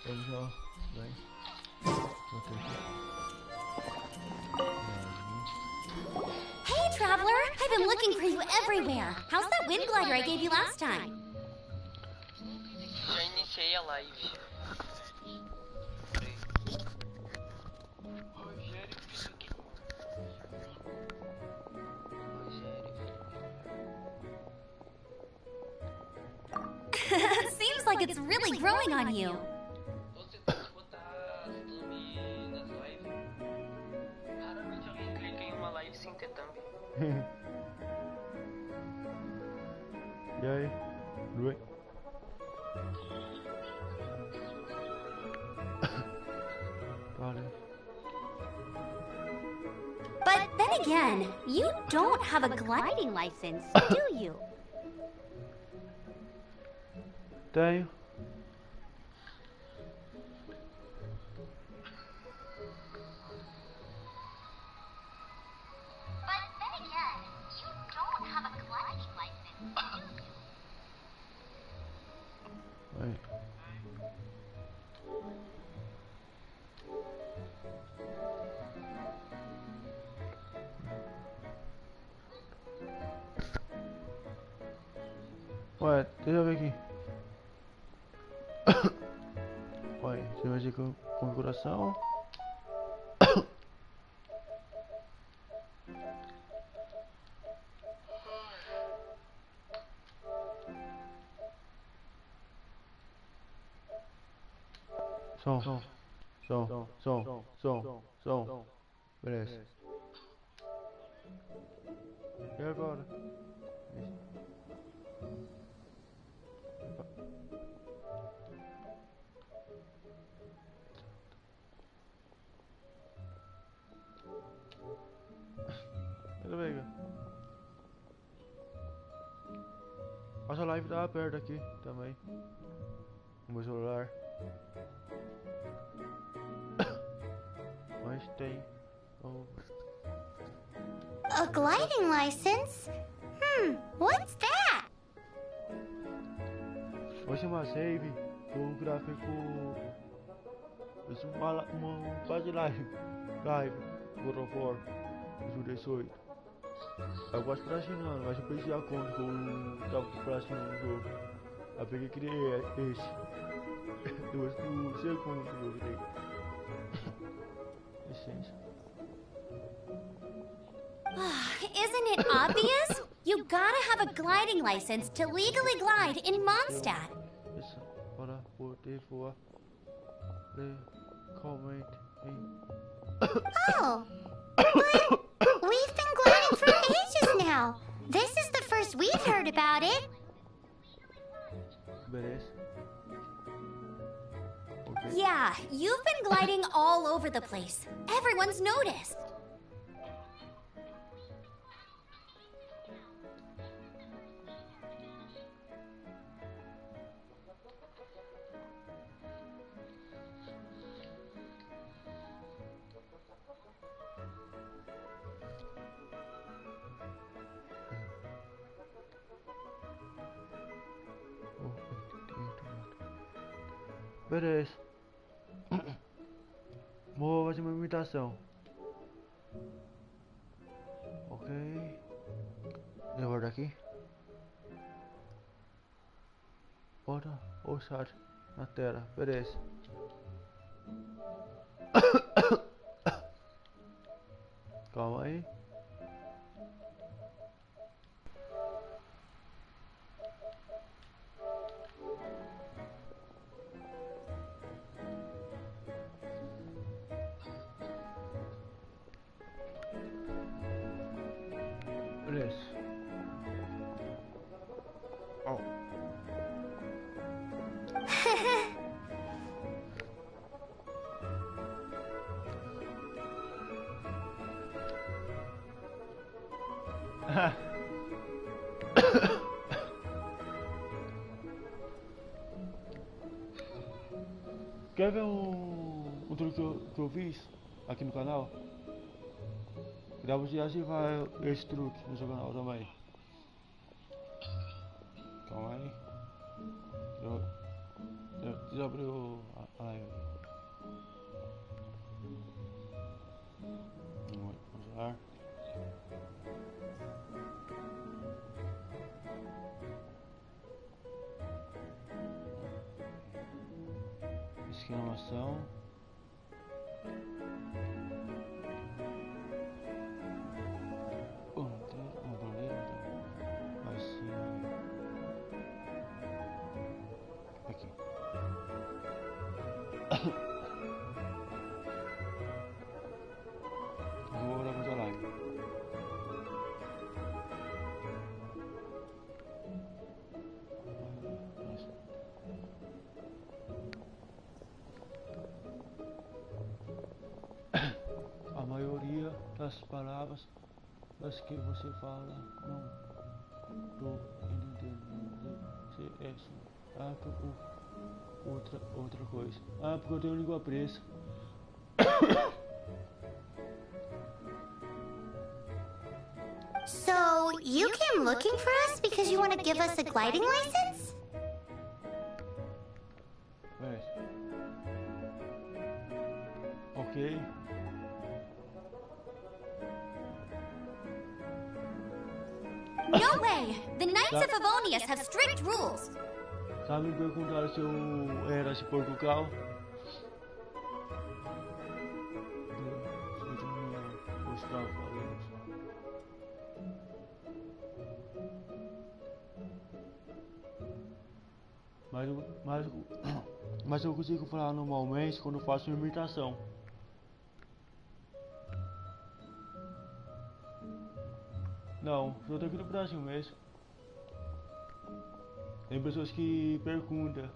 Vamos já. Bem. Hey, traveler! I've been looking for you everywhere. How's that wind glider I gave you last time? Já iniciei a live. Rogério, filho aqui. Seems like it's really growing on you. Tô tentando botar thumb nas lives. Raramente alguém clica em uma live sem ter thumb. E aí? Tudo bem? Vale. But then again, you don't have a gliding license, do you? Tenho. But then again, you don't have a gliding license, do you? Aí. Ué, deixa eu ver aqui. Ué, você vai ver com configuração. Som. Beleza. E agora? Pega. Nossa live tá aberta aqui também. No meu celular. Mas tem. A gliding license? What's that? Vou chamar save com gráfico. Isso é uma fase live. God of War 2018. Eu gosto de platinando, mas eu perdi a conta que eu tava platinando o jogo. Aí peguei e criei esse. Depois do segundo que eu criei. Licença. Isn't it obvious? You gotta have a gliding license to legally glide in Mondstadt. Essa para poder voar. Comment em. Oh, but we've been gliding for ages now. This is the first we've heard about it. Beleza. Okay. Yeah, you've been gliding all over the place. Everyone's noticed. Beleza. Vou fazer uma imitação. Ok. Levar daqui. Bora usar na tela. Beleza. Calma aí. Beleza. Oh. Quer ver um truque que eu fiz aqui no canal? Dá pra você ativar esse truque no seu canal também. Calma aí. Já abriu Ai, vamos usar. Exclamação. Assim. Aqui. Agora vamos lá. A maioria das palavras das que você fala não tô entendendo. Se é outra coisa. Ah, porque eu tenho língua presa. So, you came looking for us because you want to give us a gliding license? Ok. No way! The Knights of Favonius have strict rules. Sabe me perguntar se eu era de Portugal? Mas eu consigo falar normalmente quando faço imitação. Não, sou daqui do Brasil mesmo. Tem pessoas que perguntam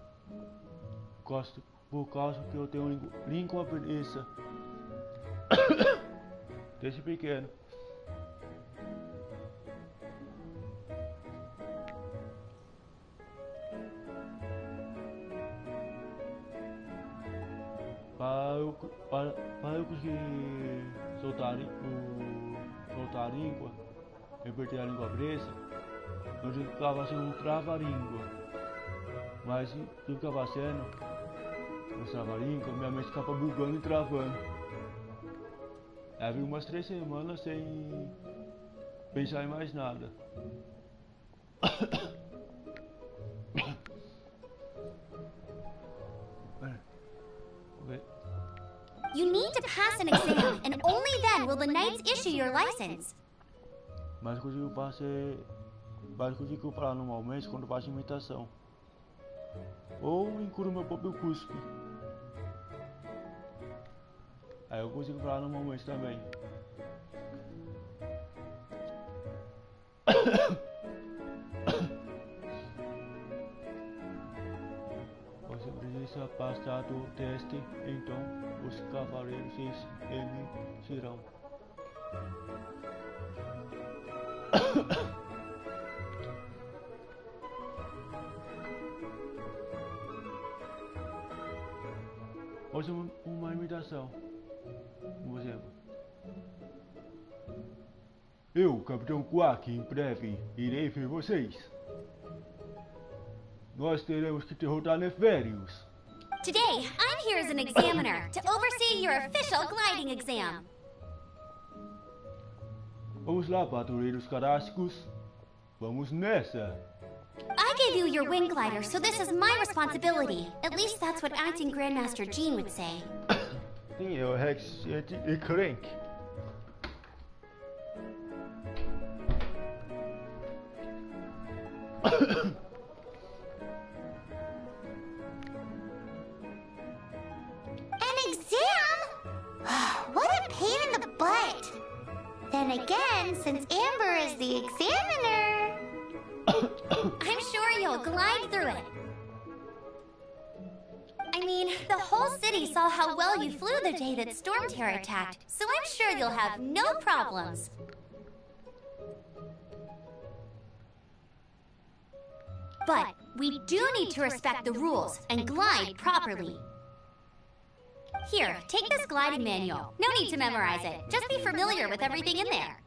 por causa que eu tenho língua presa desde pequeno. Para eu conseguir soltar a língua, eu perdi a língua presa, eu ficava sendo um trava-língua. Mas se eu ficava sendo um trava-língua, minha mente ficava bugando e travando. Aí vi umas 3 semanas sem pensar em mais nada. You need to pass an exam, and only then will the Knights issue your license. Mas consigo falar normalmente quando faço imitação. Ou incluo meu próprio cuspe. Aí eu consigo falar normalmente também. Você precisa passar do teste, então os cavaleiros emitirão. Hoje uma imitação. Um exemplo. Eu, Capitão Quack, em breve irei ver vocês. Nós teremos que derrotar Neférios. Today, I'm here as an examiner to oversee your official gliding exam. Vamos lá, patrulheiros carrascos. Vamos nessa. I gave you your wing glider, so this is my responsibility. At least that's what acting Grandmaster Jean would say. Sim, eu Rex e Crank. An exam? What a pain in the butt. Then again, since Amber is the examiner... I'm sure you'll glide through it. I mean, the whole city saw how well you flew the day that Storm Terror attacked, so I'm sure you'll have no problems. But we do need to respect the rules and glide properly. Here, take this gliding manual. No need to memorize it. Just be familiar with everything in there.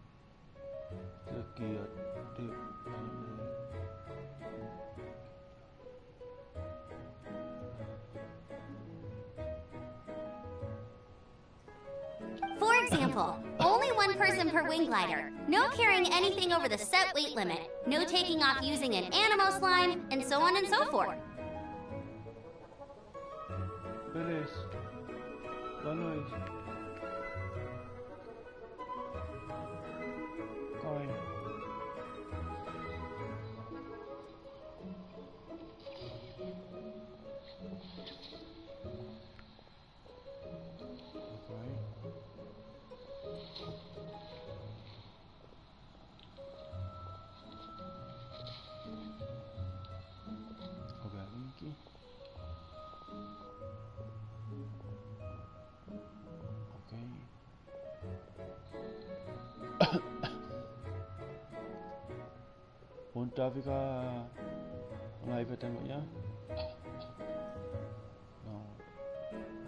simple. Only one person per wing glider. No carrying anything over the set weight limit. No taking off using an animo slime, and so on and so forth. Beleza. Boa noite. Calma aí. Rogerinho aqui. Ok. Onde tá ficar a live até amanhã? Não.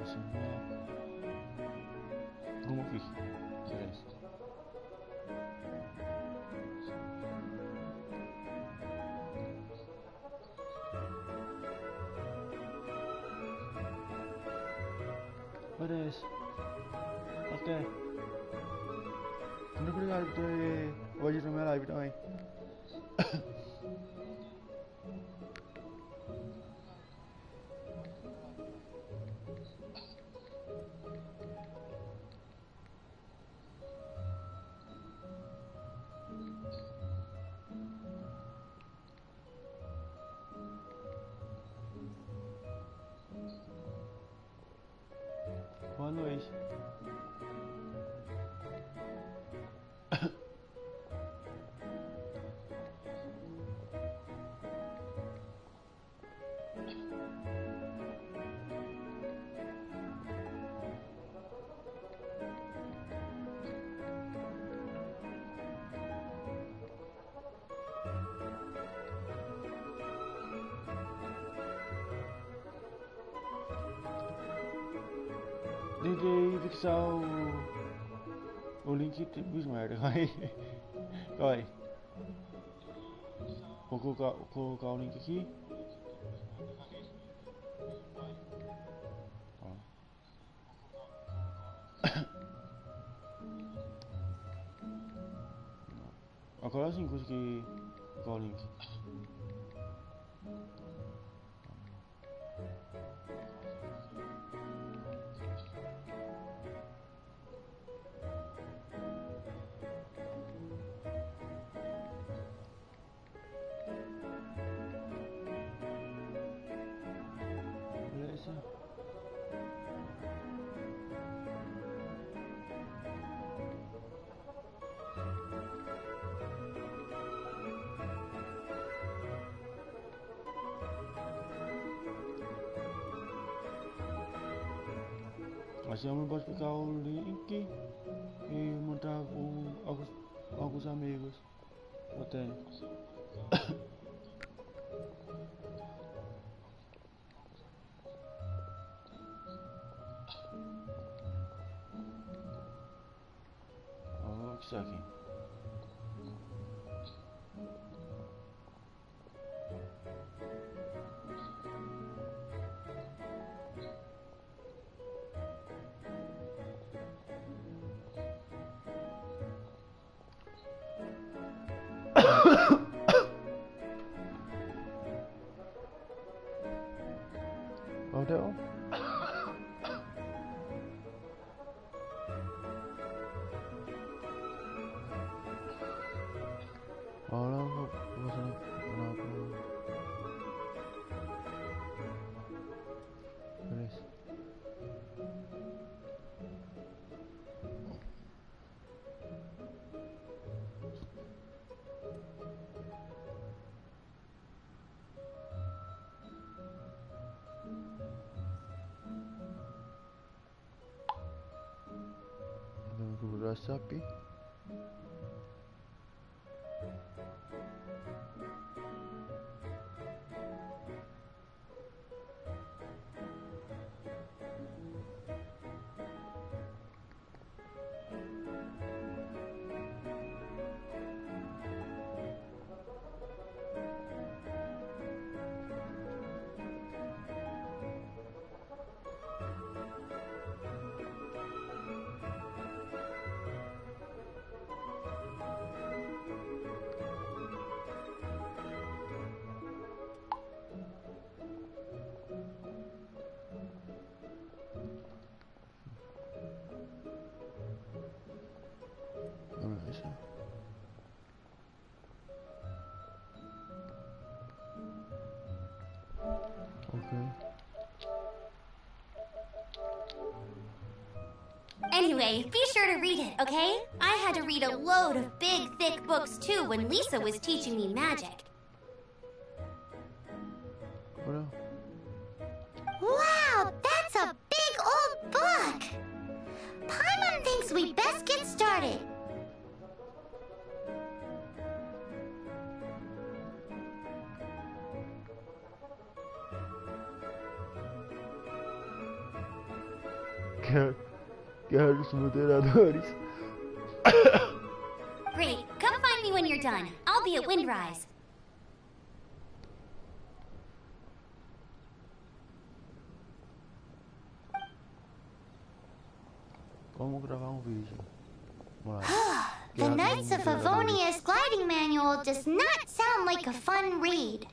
Assim não. Promovi. Beleza. Beleza. Até. Muito obrigado por ter hoje na minha live também. Boa noite. Tentei fixar o link tipo merda. Vai. Vou colocar o link aqui. Ó. Agora sim consegui colocar o link. Beleza. Assim eu posso pegar o link e montar alguns amigos eu tenho. O que é aqui? Hotel? Olha, vou beleza. Grupo do WhatsApp. Anyway, be sure to read it, okay? I had to read a load of big, thick books too when Lisa was teaching me magic. Bro. Wow, that's a big old book! Paimon thinks we best get started. Quero os moderadores. Great, come find me when you're done. I'll be at Windrise. Vamos gravar vídeo. Vamos lá. The Knights of Favonia's gliding manual does not sound like a fun read.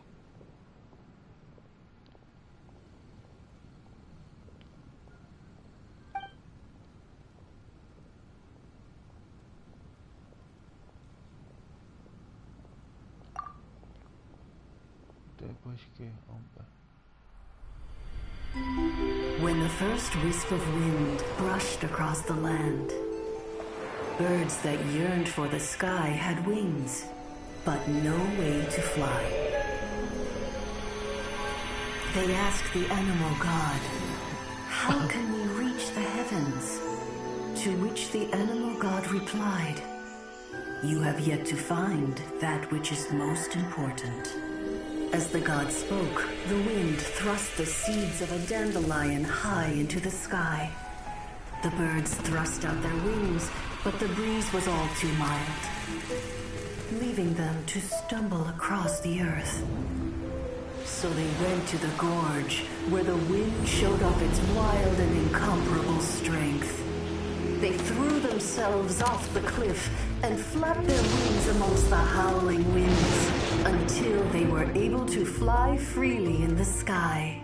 Depois que When the first wisp of wind brushed across the land, birds that yearned for the sky had wings, but no way to fly. They asked the animal god, "How can we reach the heavens?" To which the animal god replied, "You have yet to find that which is most important." As the god spoke, the wind thrust the seeds of a dandelion high into the sky. The birds thrust out their wings, but the breeze was all too mild, leaving them to stumble across the earth. So they went to the gorge, where the wind showed off its wild and incomparable strength. They threw themselves off the cliff and flapped their wings amongst the howling winds until they were able to fly freely in the sky.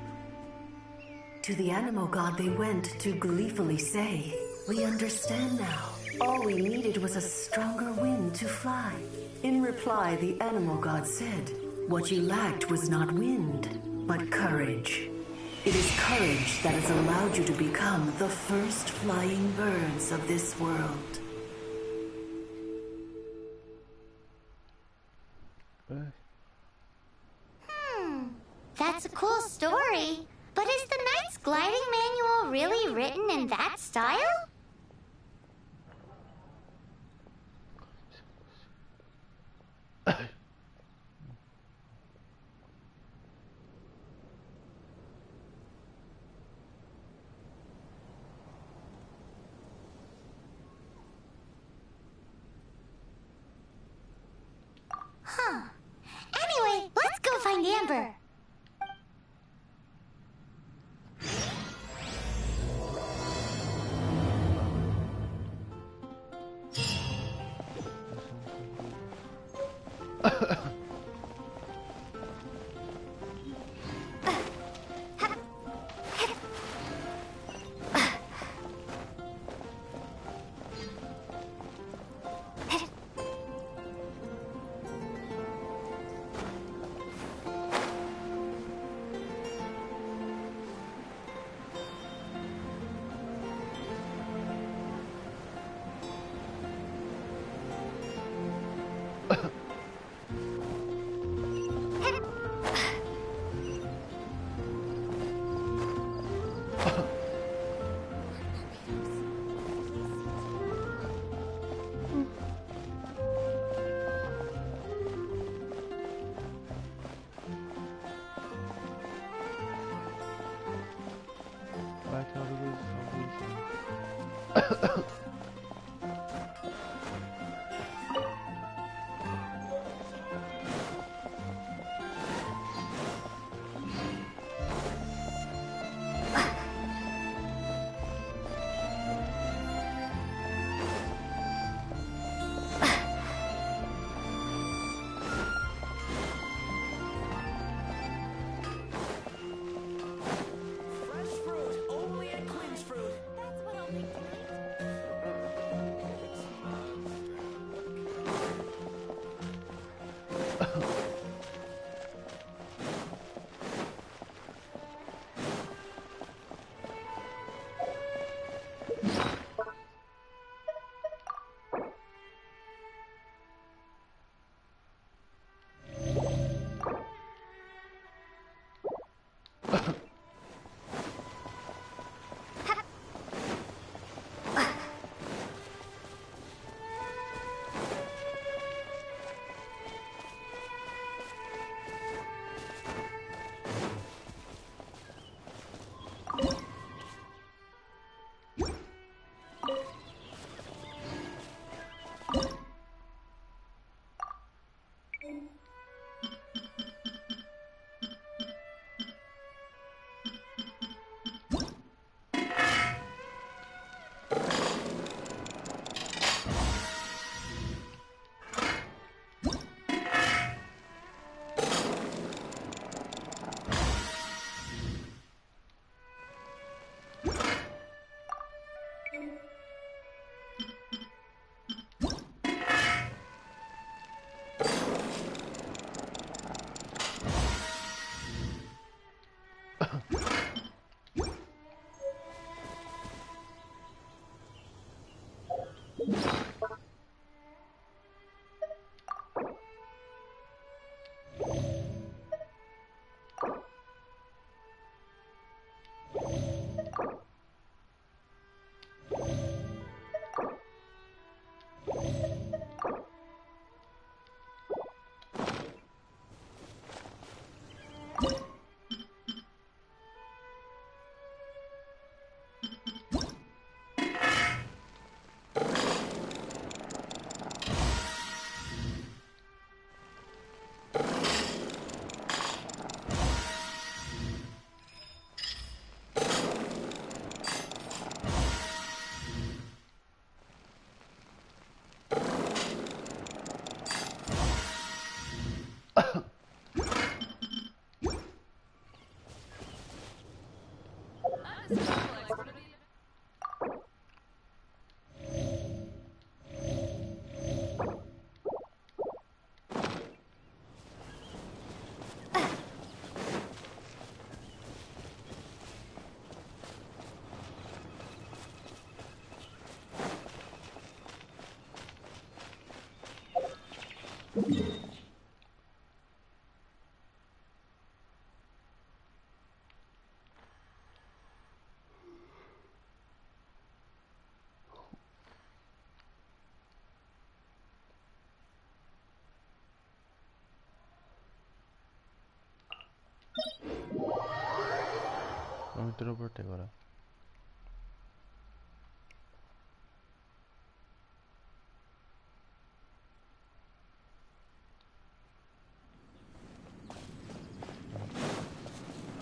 To the animal god they went to gleefully say, "We understand now. All we needed was a stronger wind to fly." In reply, the animal god said, "What you lacked was not wind, but courage. It is courage that has allowed you to become the first flying birds of this world." That's a cool story. But is the Knight's gliding manual really written in that style? Huh. Anyway, let's go find Amber. Vamos teleportar agora.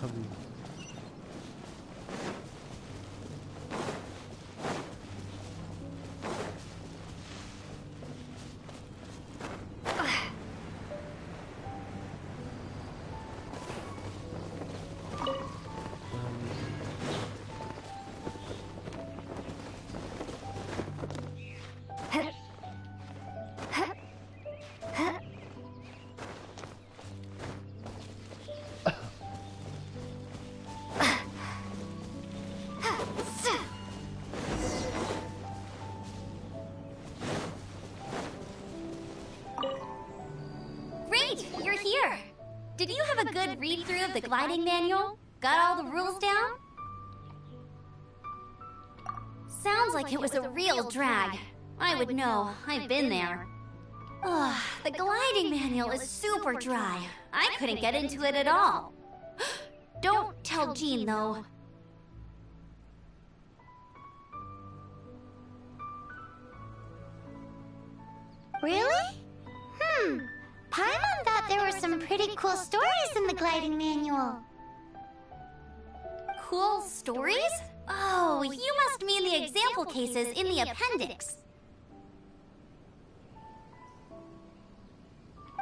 Rápido. Great, you're here. Did you have a good read-through of the gliding manual? Got all the rules down? Sounds like it was a real drag. I would know. I've been there. Ugh, the gliding manual is super dry. I couldn't get into it at all. Don't tell Jean, though. Really? Paimon thought there were some pretty cool stories in the gliding manual. Cool stories? Oh, you must mean the example cases in the appendix.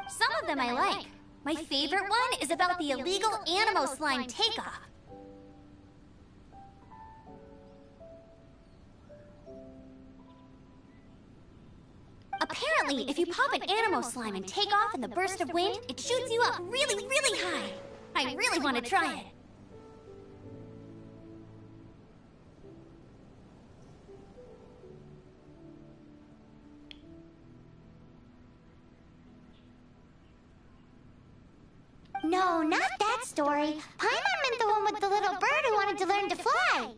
Some of them I like. My favorite one is about the illegal Animo slime takeoff. Apparently, if you pop an Animo slime and take off in the burst of wind, it shoots you up really, really high. I really want to try it. No, not that story. Paimon meant the one with the little bird who wanted to learn to fly.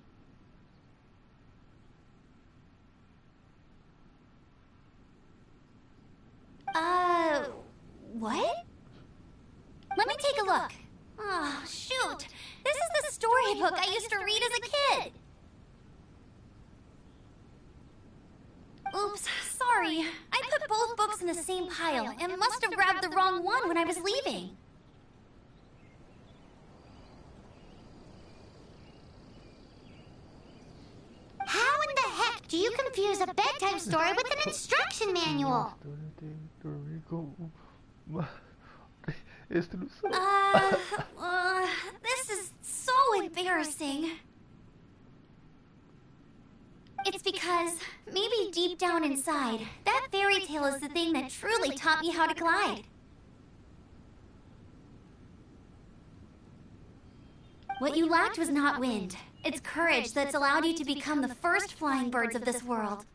What? Let me take a look. Oh, shoot. This is the storybook I used to read as a kid. Oops, sorry. I put both books in the same pile and must have grabbed the wrong one when I was leaving. How in the heck do you confuse a bedtime story with an instruction manual? This is so embarrassing. It's because, maybe deep down inside, that fairy tale is the thing that truly taught me how to glide. What you lacked was not wind. It's courage that's allowed you to become the first flying birds of this world.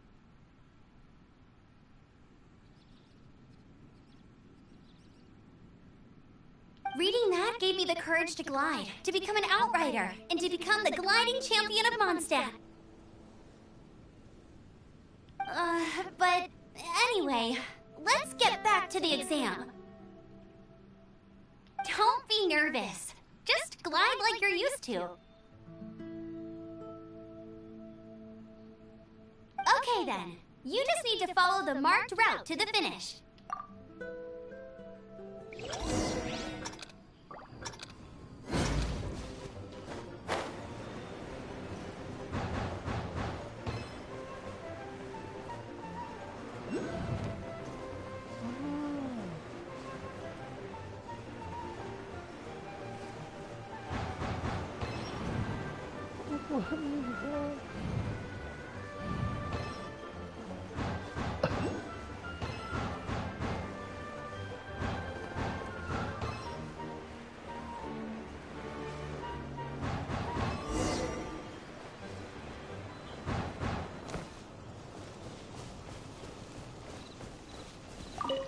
Reading that gave me the courage to glide, to become an outrider, and to become the gliding champion of Mondstadt. But anyway, let's get back to the exam. Don't be nervous. Just glide like you're used to. Okay then, you just need to follow the marked route to the finish.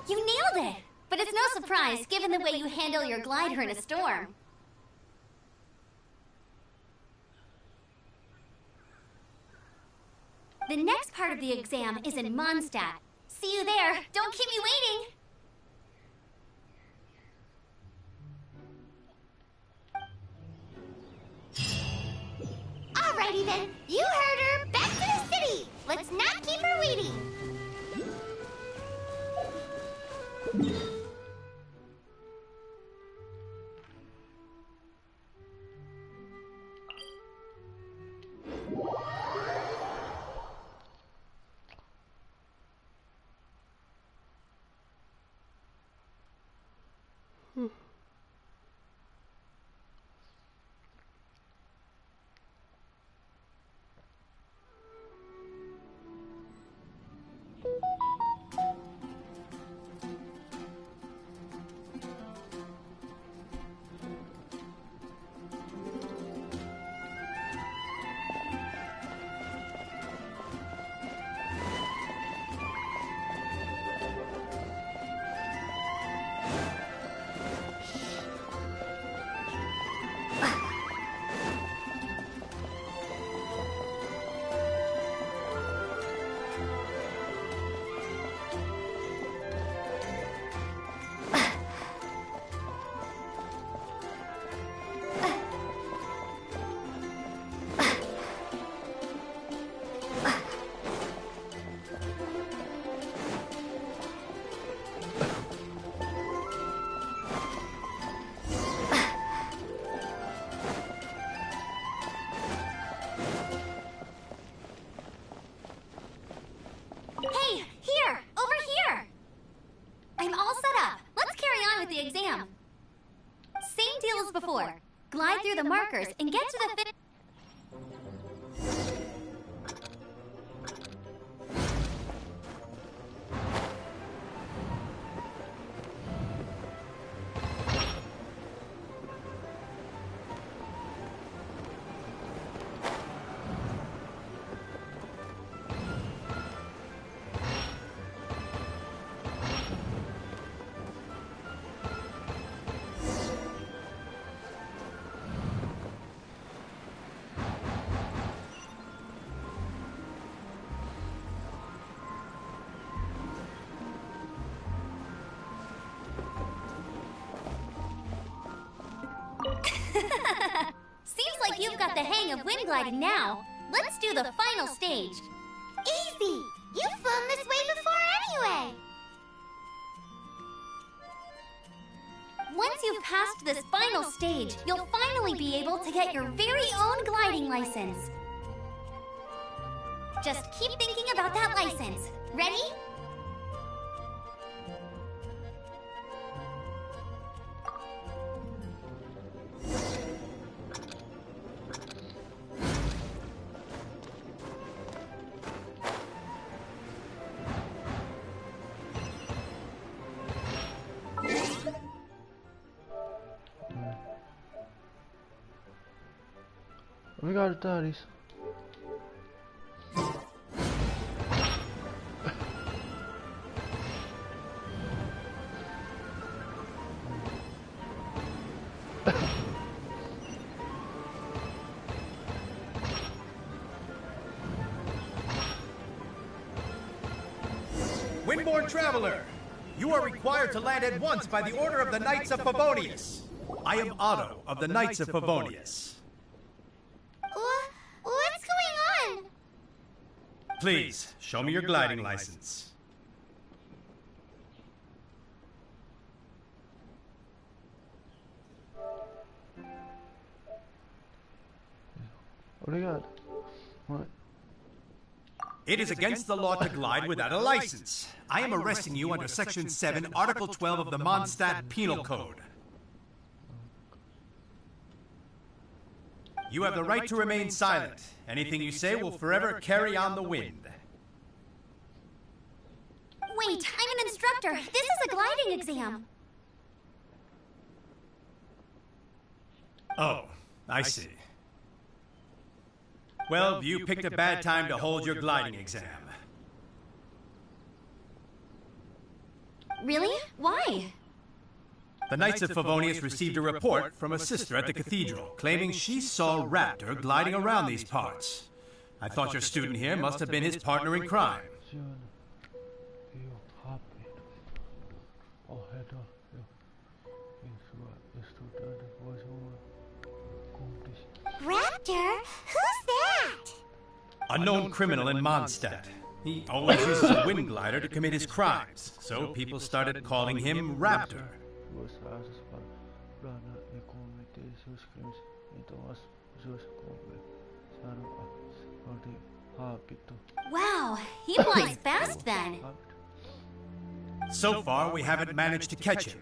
You nailed it! But it's no surprise, given the way you handle your glider in a storm. The next part of the exam is in Mondstadt. See you there! Don't keep me waiting! Alrighty then, you heard her. Back to the city. Let's not keep her waiting. Glide through the markers and get to the finish. Seems like you've got the hang of wind gliding now. Let's do the final stage. Easy! You've flown this way before anyway! Once you've passed this final stage, you'll finally be able to get your very own gliding license. Just keep thinking about that license. Ready? We got it, daddies. Windborne Traveler, you are required to land at once by the order of the Knights of Favonius. I am Otto of the Knights of Favonius. What's going on? Please, show me your gliding license. Obrigado. What? It is against the law to glide without a license. I am arresting you under Section 7, Article 12 of the Mondstadt Penal Code. You have the right to remain silent. Anything you say will forever carry on the wind. Wait, I'm an instructor. This is a gliding exam. Oh, I see. Well, you picked a bad time to hold your gliding exam. Really? Why? The Knights of Favonius received a report from a sister at the cathedral, claiming she saw Raptor gliding around these parts. I thought your student here must have been his partner in crime. Raptor? Who's that? A known criminal in Mondstadt. He always uses a wind glider to commit his crimes, so people started calling him Raptor. Wow, he flies fast then. So far, we haven't managed to catch him.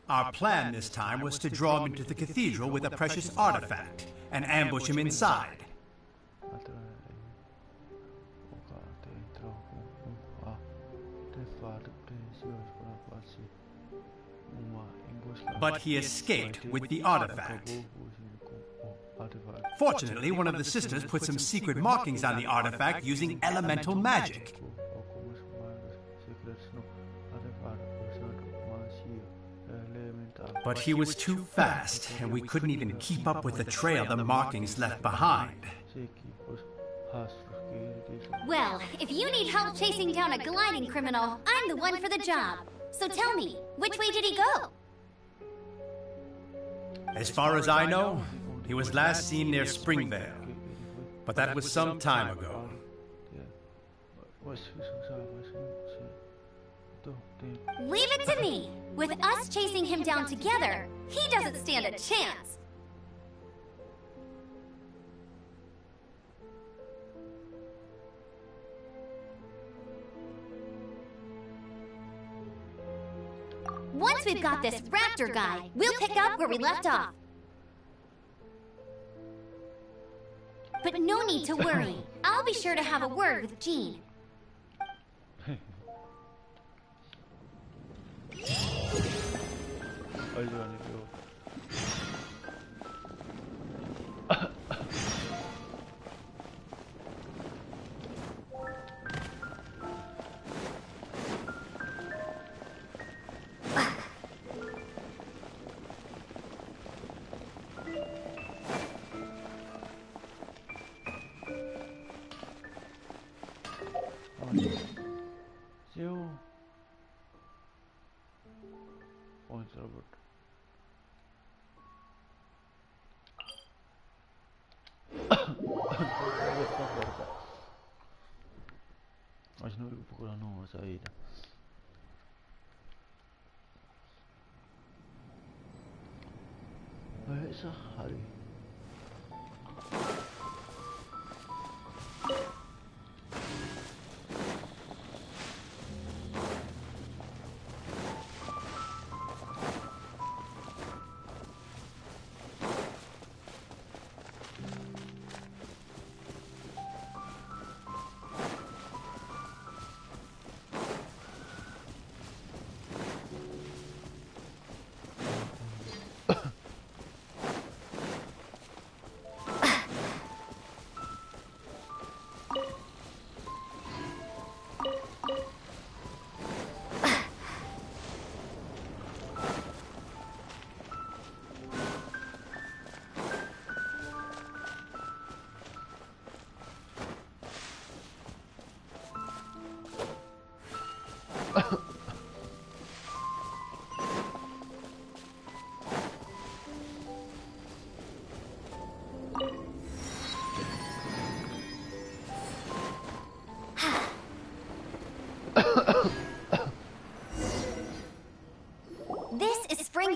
Our plan this time was to draw him into the cathedral with a precious artifact and ambush him inside. But he escaped with the artifact. Fortunately, one of the sisters put some secret markings on the artifact using elemental magic. But he was too fast, and we couldn't even keep up with the trail the markings left behind. Well, if you need help chasing down a gliding criminal, I'm the one for the job. So tell me, which way did he go? As far as I know, he was last seen near Springvale. But that was some time ago. Leave it to me. With us chasing him down together, he doesn't stand a chance. Once we've got this Raptor guy, we'll pick up where we left off. But no need to worry. I'll be sure to have a word with Jean. Mas não vou procurar uma saída. Essa hari.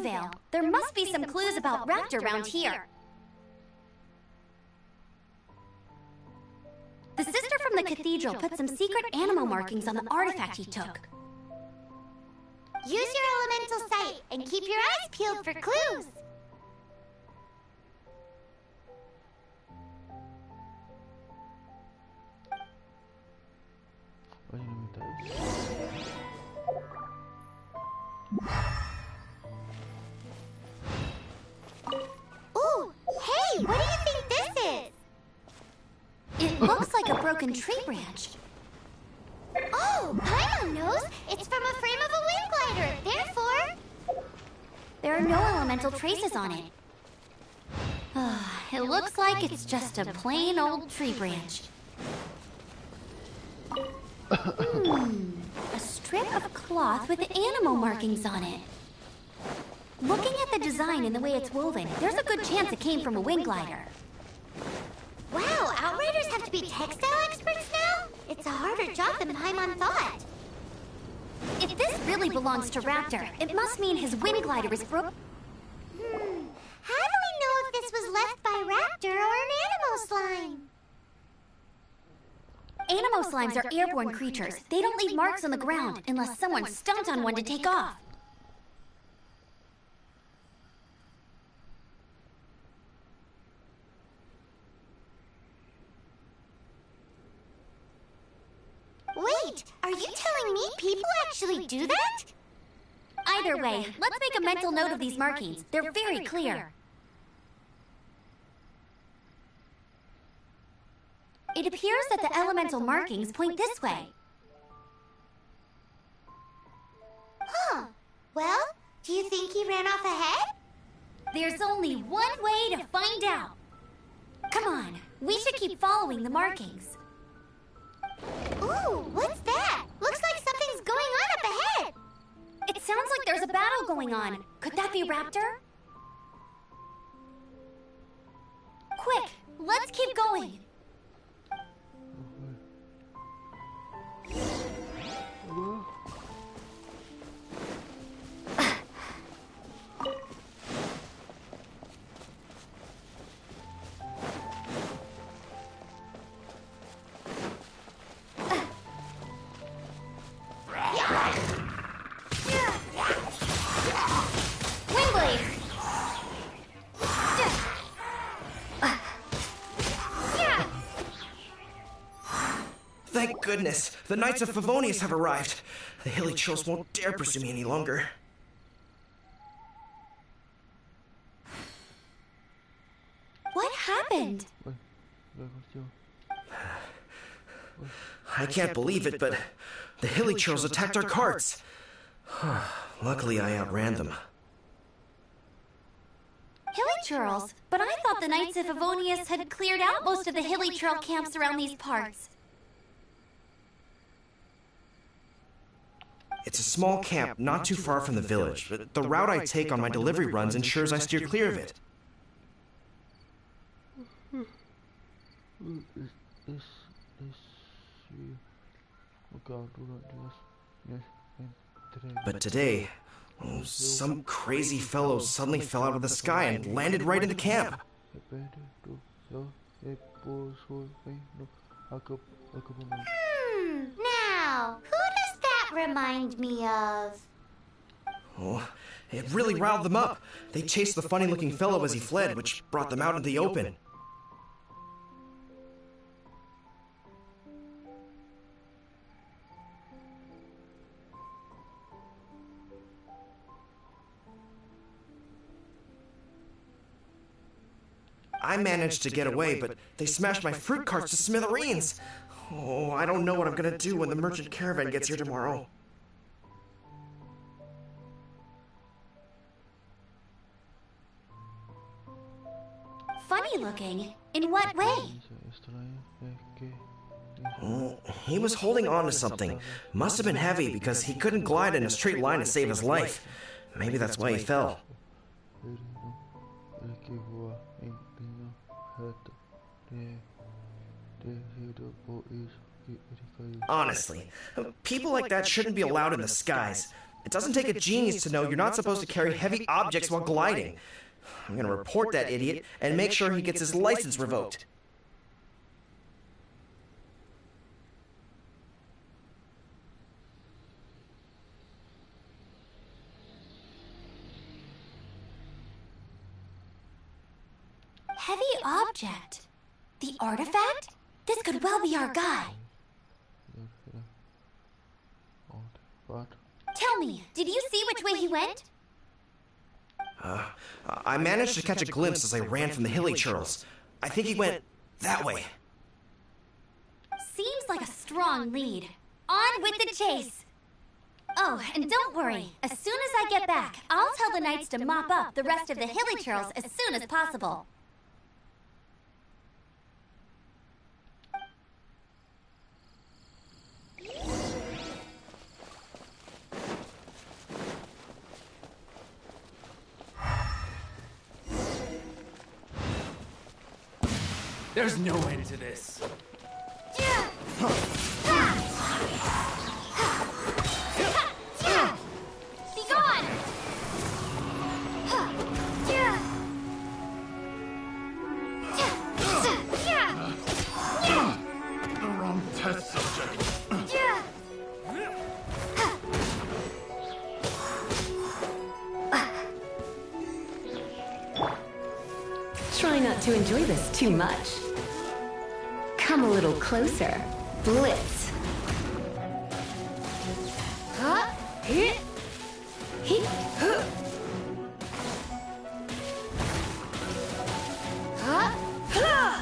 Vale. There must be some clues about Raptor around here. The sister from the cathedral put some secret animal markings on the artifact he took. Use your elemental sight and keep your eyes peeled for clues. Oye, no me está Ooh, hey, what do you think this is? It looks like a broken tree branch. Oh, Paimon knows. It's from a frame of a wind glider. Therefore, There are no elemental traces on it. It looks like it's just a plain old tree branch. A strip of cloth with animal markings on it. Looking at the design and the way it's woven, there's a good chance it came from a wind glider. wow, Outriders have to be textile experts now? It's a harder job than Paimon thought. If this really belongs to Raptor, it must mean his wind glider is broke. How do we know if this was left by Raptor or an animal slime? Animal slimes are airborne creatures. They don't leave marks on the ground unless someone stomped on one to take off. Wait, are you telling me people actually do that? Either way, let's make a mental note of these markings. They're very clear. It appears that the elemental markings point this way. Huh. Well, do you think he ran off ahead? There's only one way to find out. Come on, we should keep following the markings. Ooh, what's that? Looks like something's going on up ahead. It sounds like there's a battle going on. Could that be Raptor? Quick, let's keep going. Thank goodness, the Knights of Favonius have arrived. The hilly trolls won't dare pursue me any longer. What happened? I can't believe it, but the hilly trolls attacked our carts. Luckily, I outran them. Hilly Churls? But I thought the Knights of Favonius had cleared out most of the hilly trail camps around these parts. It's a small camp not too far from the village, but the route I take on my delivery runs ensures I steer clear of it. But today, some crazy fellow suddenly fell out of the sky and landed right into camp. Now, who does that remind me of? Oh, it really riled them up. They chased the funny-looking fellow as he fled, which brought them out into the open. I managed to get away, but they smashed my fruit carts to smithereens. Oh, I don't know what I'm gonna do when the merchant caravan gets here tomorrow. Funny looking? In what way? Oh, he was holding on to something. Must have been heavy because he couldn't glide in a straight line to save his life. Maybe that's why he fell. Honestly, people like that shouldn't be allowed in the skies. It doesn't take a genius to know you're not supposed to carry heavy objects while gliding. I'm gonna report that idiot and make sure he gets his license revoked. Heavy object? The artifact? This could well be our guy. What? Tell me, did you see which way he went? I managed to catch a glimpse as I ran from the hilly churls. I think he went that way. Seems like a strong lead. On with the chase. Oh, and don't worry. As soon as I get back, I'll tell the knights to mop up the rest of the hilly churls as soon as possible. There's no end to this. Be gone! The wrong test subject. Try not to enjoy this too much. Come a little closer. Blitz.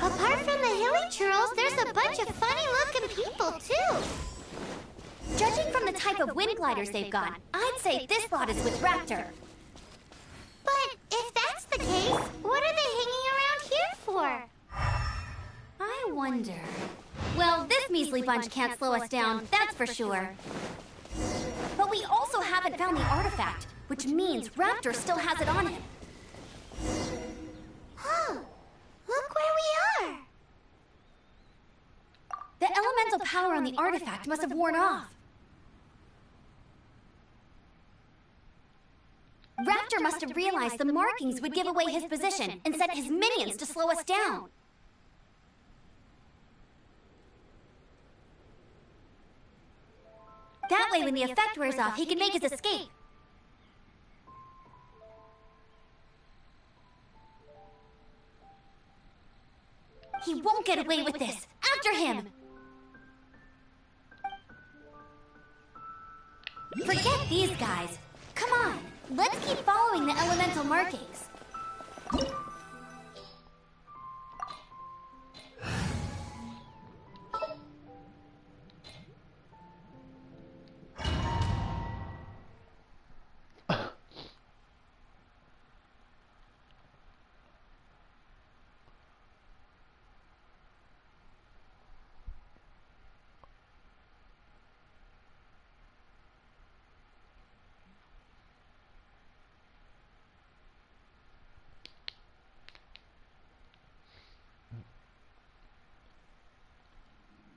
Apart from the hilly churls, there's a bunch of funny-looking people, too. Judging from the type of wind gliders they've got, I'd say this lot is with Raptor. But if that's the case, what are they hanging around here for? I wonder... Well, this measly bunch can't slow us down, that's for sure. But we also haven't found the artifact, which means Raptor still has it on him. Huh. Look where we are. The elemental power on the artifact must have worn off. Raptor must have realized the markings would give away his position and sent his minions to slow us down. That way, when the effect wears off, he can make his escape. He won't get away with this. After him! Forget these guys. Come on, let's keep following the elemental markings.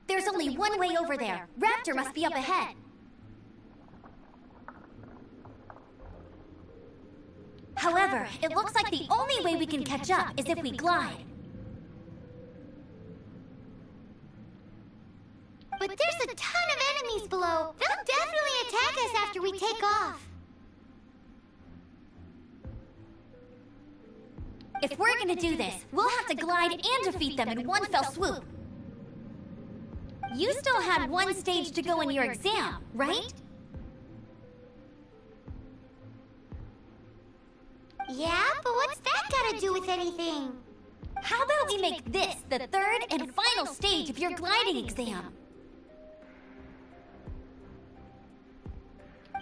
There's only one way over there. Raptor must be up ahead. However, it looks like the only way we can catch up is if we glide. But there's a ton of enemies below. They'll definitely attack us after we take off. If we're gonna do this, we'll have to glide and defeat them in one fell swoop. You still had one stage to go in your exam, right? Yeah, but what's that got to do with anything? How about we make this the third and final stage of your gliding exam?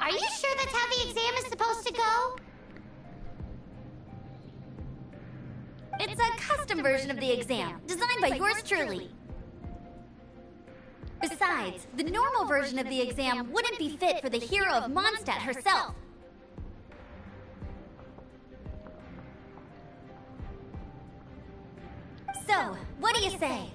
Are you sure that's how the exam is supposed to go? It's a custom version of the exam, designed by yours truly. Besides, the normal version of the exam wouldn't be fit for the hero of Mondstadt herself. So, what do you say?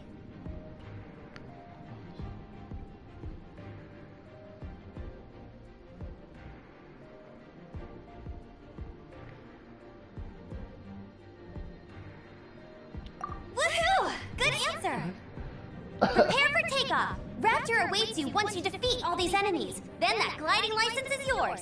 there! Prepare for takeoff! Raptor awaits you once you defeat all these enemies. Then that gliding license is yours!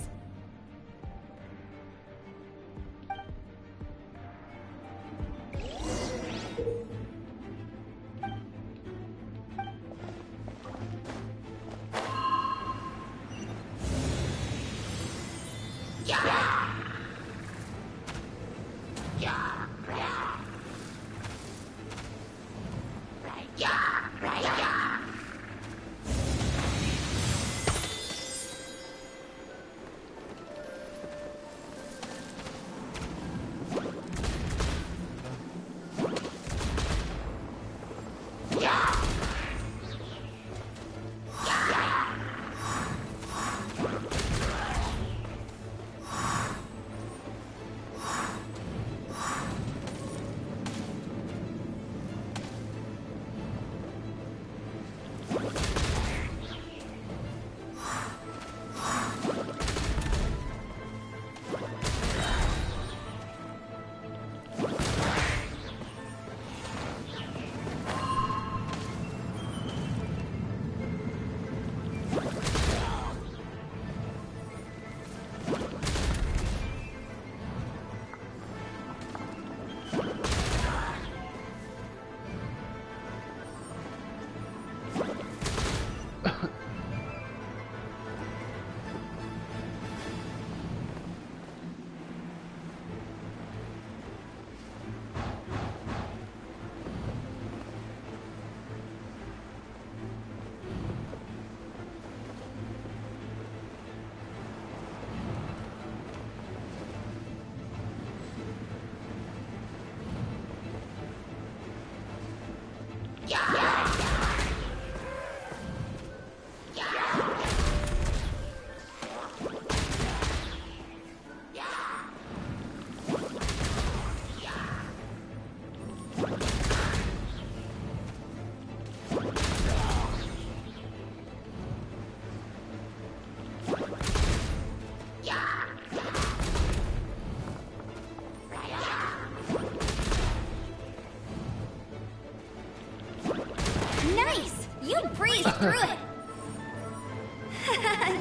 Through it!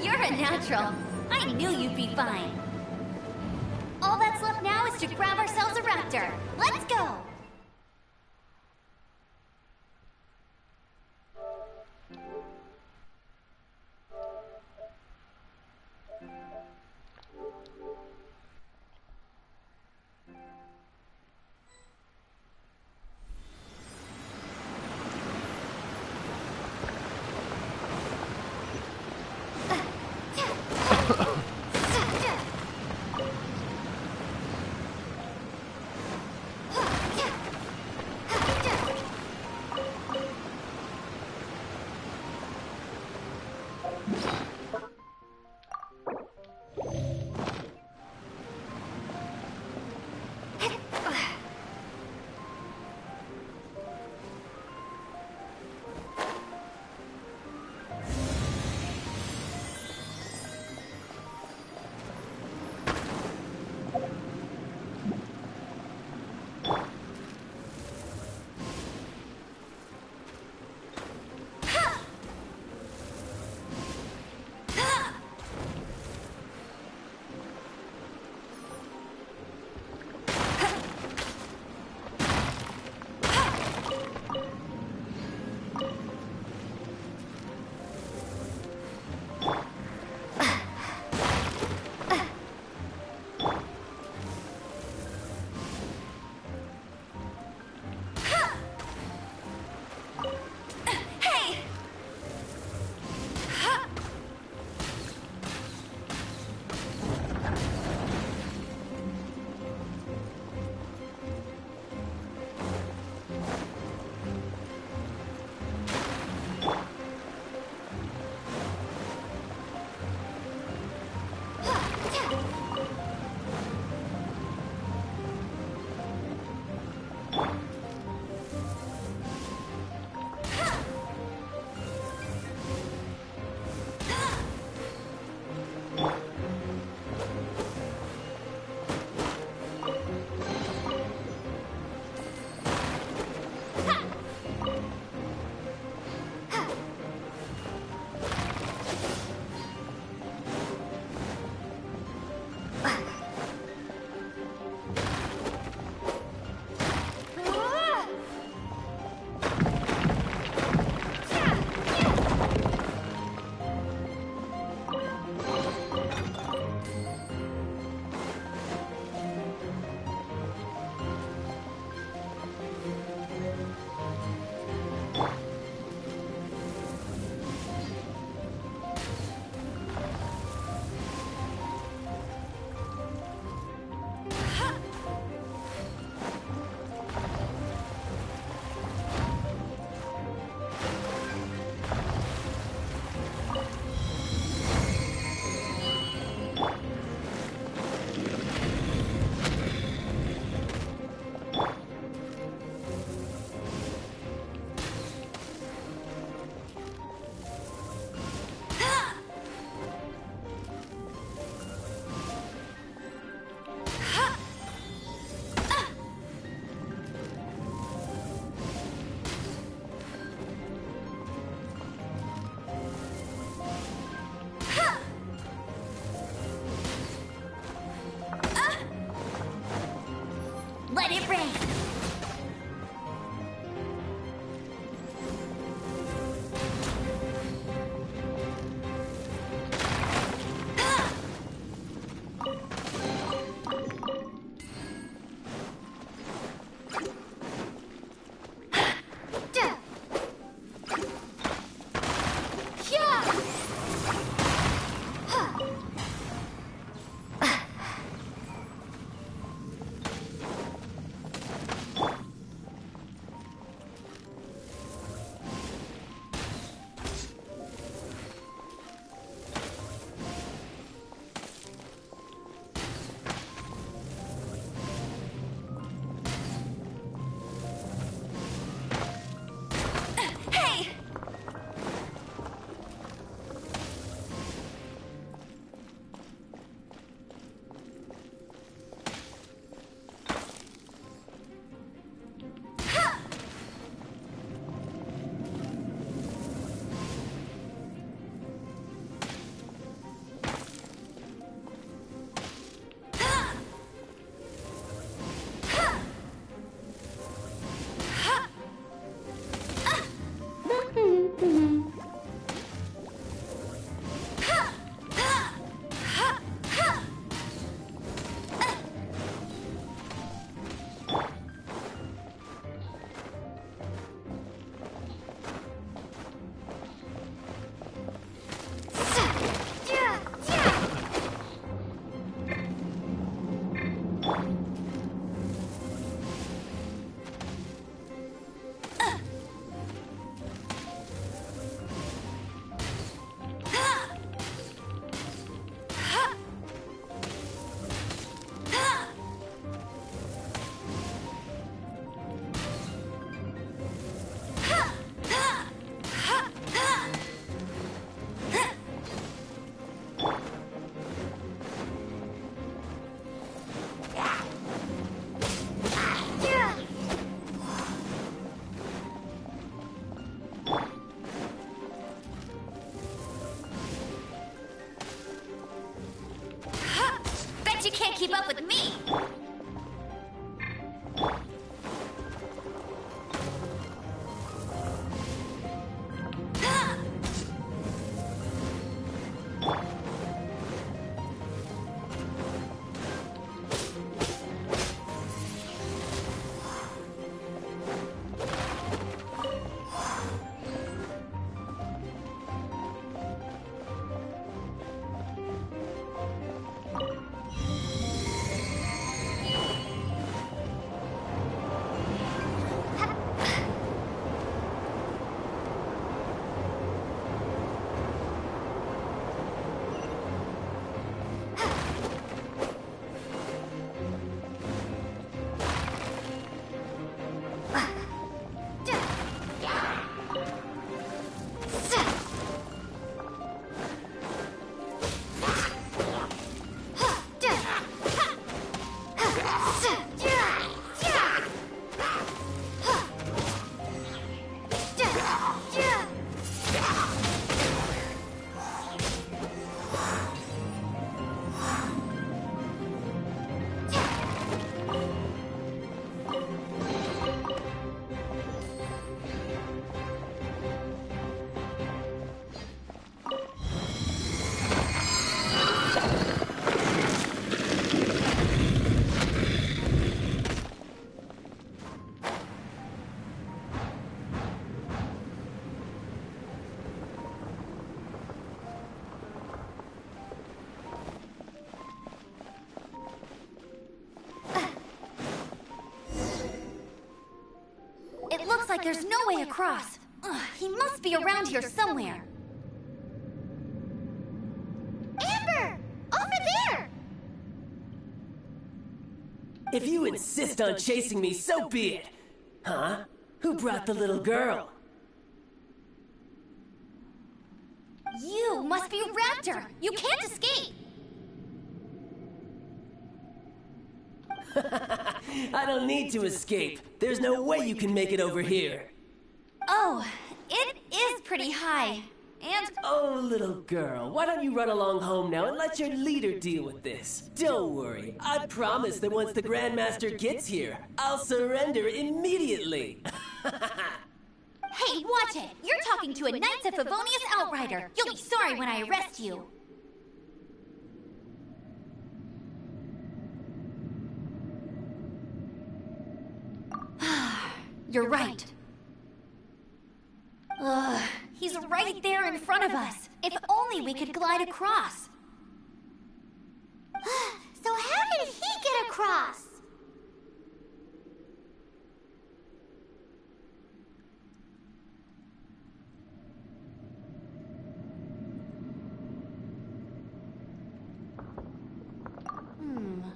You're a natural. I knew you'd be fine. All that's left now is to grab ourselves a raptor. Let's go! Let it rain. Bet you can't keep up with me! It looks like there's no way across. Ugh, he must be around here somewhere. Amber! Over there! If you insist on chasing me, so be it. Huh? Who brought the little girl? You must be a raptor. You can't escape. I don't need to escape. There's no way you can make it over here. Oh, it is pretty high. and... Oh, little girl, why don't you run along home now and let your leader deal with this? Don't worry, I promise that once the Grandmaster gets here, I'll surrender immediately. Hey, watch it! You're talking to a Knights of Favonius outrider. You'll be sorry when I arrest you. You're right. Ugh, he's right there in front of us. If only we could glide across. So how did he get across?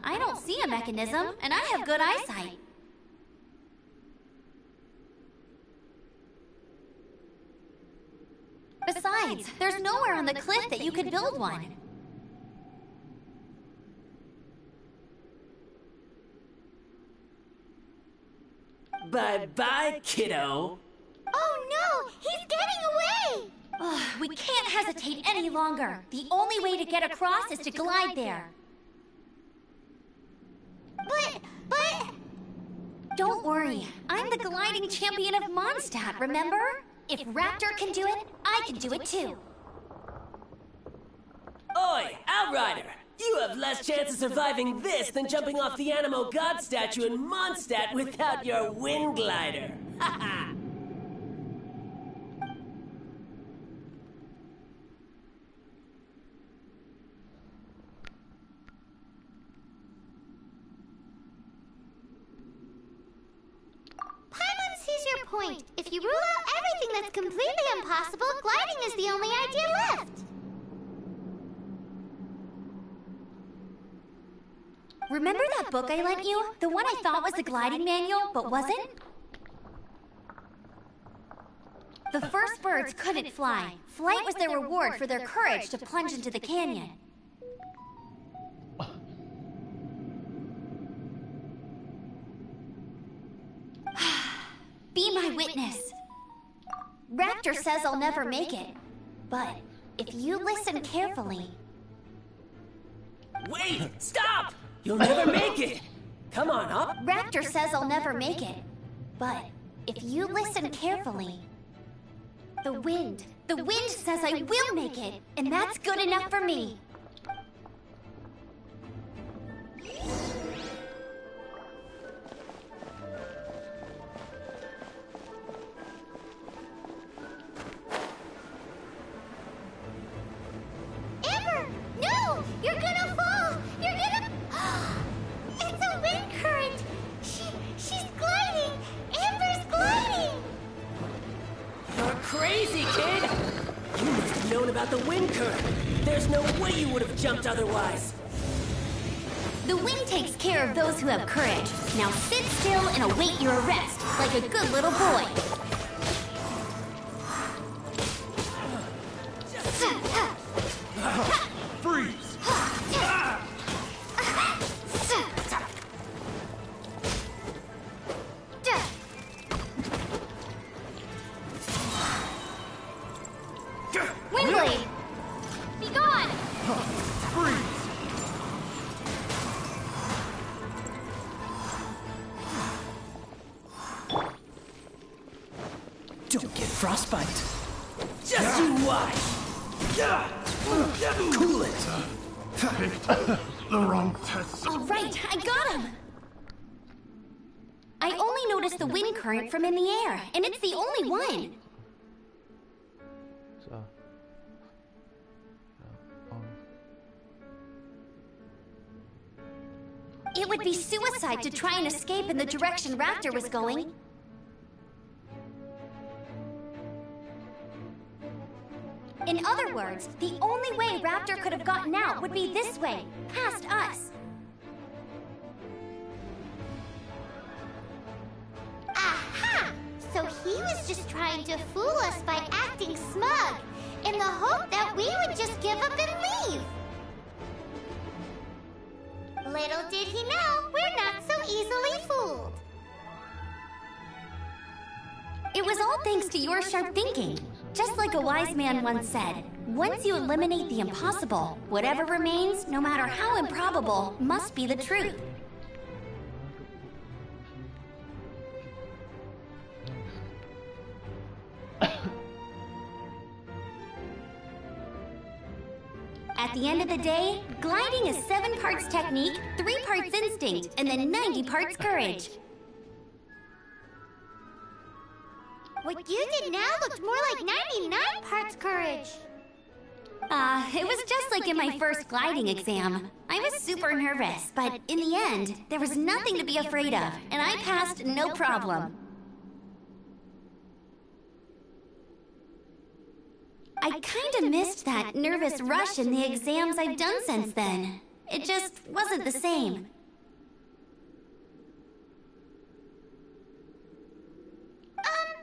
I don't see a mechanism, and I have good eyesight. Besides, there's nowhere on the cliff that you could build one. Bye-bye, kiddo. Oh no! He's getting away! Ugh, we can't hesitate any longer. The only way to get across is to glide there. But... Don't worry. I'm the gliding champion of Mondstadt, remember? If Raptor can do it, I can do it too. Oi, Outrider! You have less chance of surviving this than jumping off the Animo God statue in Mondstadt without your wind glider. Ha ha! Paimon sees your point. If you rule out everything that's completely impossible, gliding is the only idea left. Remember that book I lent you? The one I thought was the gliding manual, but wasn't? The first birds couldn't fly. Flight was their reward for their courage to plunge into the canyon. Be my witness. Raptor says I'll never make it. But if you listen carefully... Wait! Stop! You'll never make it! Come on, up! Raptor says I'll never make it. But if you listen carefully... The wind says I will make it, and that's good enough for me. Amber! No! You're gonna fall! You're gonna... It's a wind current! She's gliding! Amber's gliding! You're crazy, kid! You must have known about the wind current. There's no way you would have jumped otherwise. The wind takes care of those who have courage. Now sit still and await your arrest, like a good little boy. Freeze! Windblade! Be gone! Freeze! Don't get frostbite. Just you watch! Cool it! Picked the wrong test. All right, I got him! I only noticed the wind current from in the air, and it's the only one. So. It would be suicide to try and escape in the direction Raptor was going. In other words, the only way Raptor could have gotten out would be this way, past us. Aha! So he was just trying to fool us by acting smug, in the hope that we would just give up and leave. Little did he know, we're not so easily fooled. It was all thanks to your sharp thinking. Just like a wise man once said, once you eliminate the impossible, whatever remains, no matter how improbable, must be the truth. At the end of the day, gliding is 7 parts technique, 3 parts instinct, and then 90 parts courage. What you did now looked more like 99 parts courage. It was just like in my first gliding exam. I was super nervous, but in the end, there was nothing to be afraid of, and I passed no problem. I kinda missed that nervous rush in the exams I've done since then. It just wasn't the same.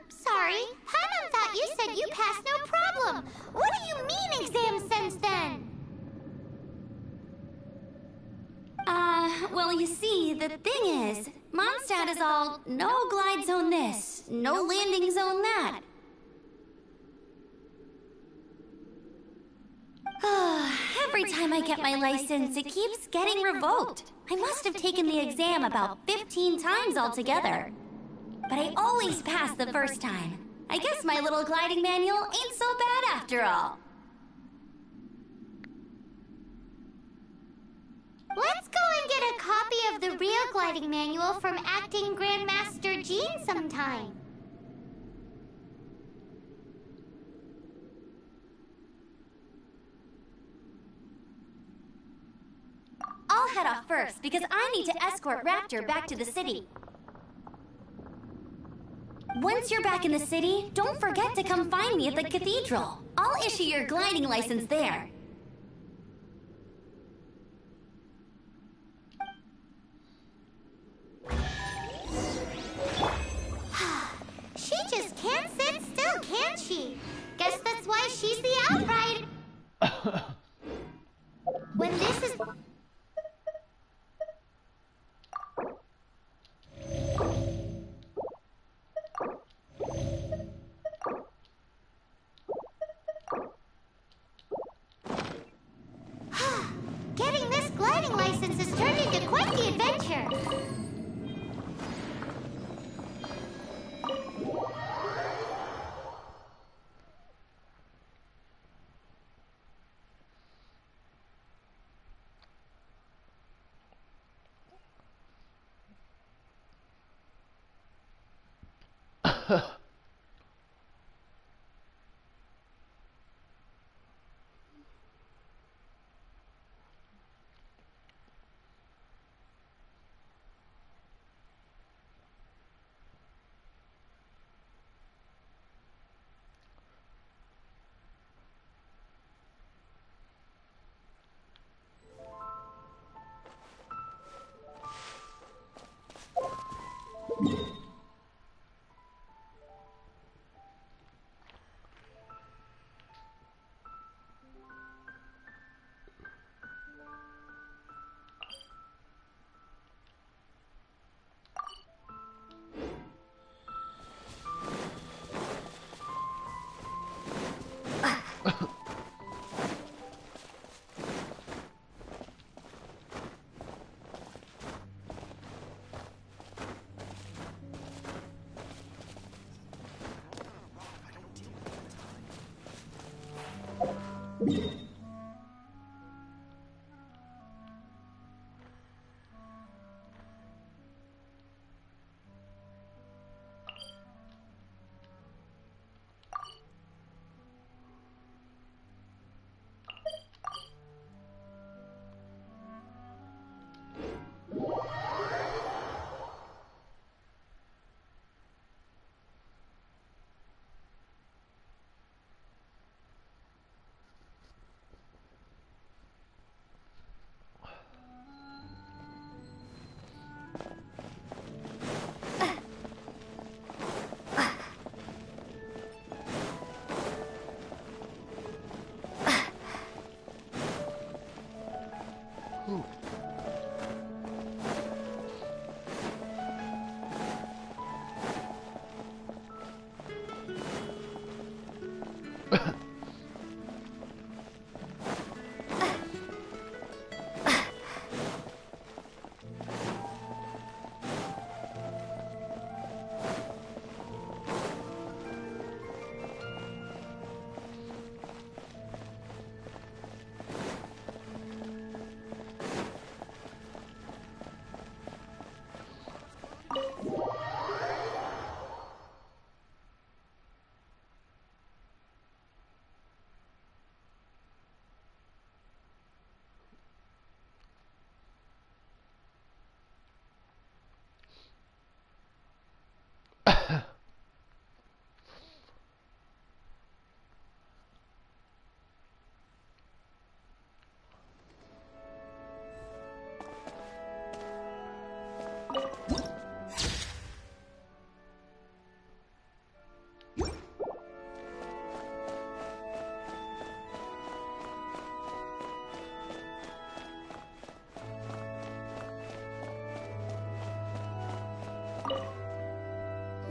Sorry. Paimon thought you said you passed no problem. What do you mean exams since then? Well, you see, the thing is, Mondstadt is all, no glide zone this, no landing zone that. Every time I get my license, it keeps getting revoked. I must have taken the exam about 15 times altogether. But I always pass the first time. I guess my little gliding manual ain't so bad after all. Let's go and get a copy of the real gliding manual from acting Grandmaster Jean sometime. I'll head off first because I need to escort Raptor back to the city. Once you're back in the city, don't forget to come find me at the cathedral. I'll issue your gliding license there. She just can't sit still, can she? Guess that's why she's the outrider. When this is... Getting this gliding license has turned into quite the adventure.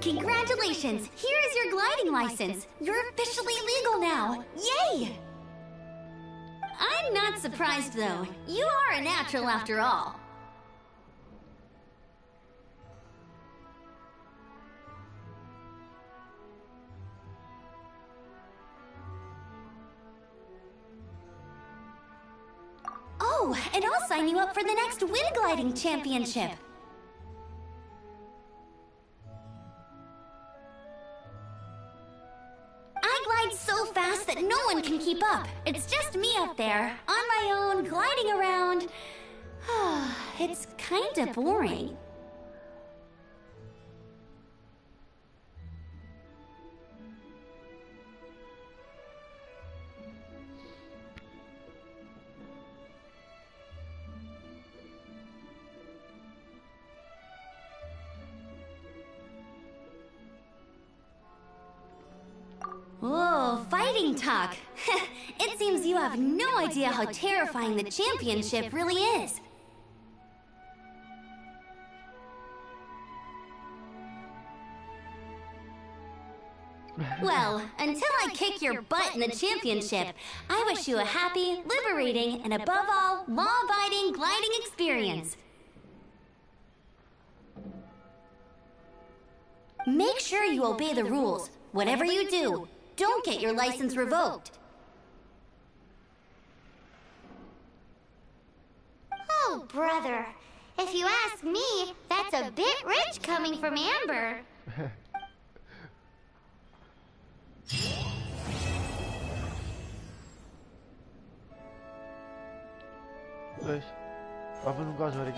Congratulations! Here is your gliding license. You're officially legal now. Yay! I'm not surprised, though. You are a natural after all. Oh, and I'll sign you up for the next wind gliding championship. I glide so fast that no one can keep up. It's just me up there, on my own, gliding around. It's kinda boring. Whoa, fighting talk! It seems you have no idea how terrifying the championship really is. Well, until I kick your butt in the championship, I wish you a happy, liberating, and above all, law-abiding gliding experience. Make sure you obey the rules. Whatever you do, don't get your license revoked. Oh, brother. If you ask me, that's a bit rich coming from Amber. Guys, apa nunggu sorry.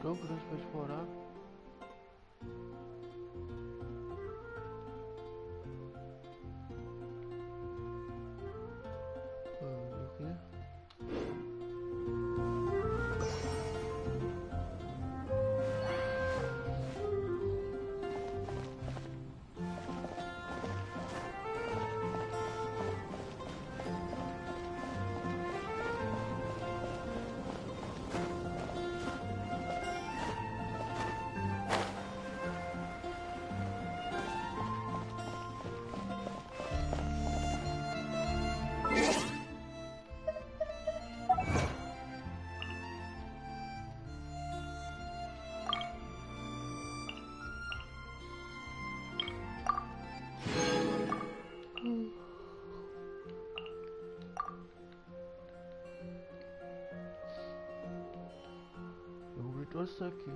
Tão grande pra explorar. Ok. Isso aqui.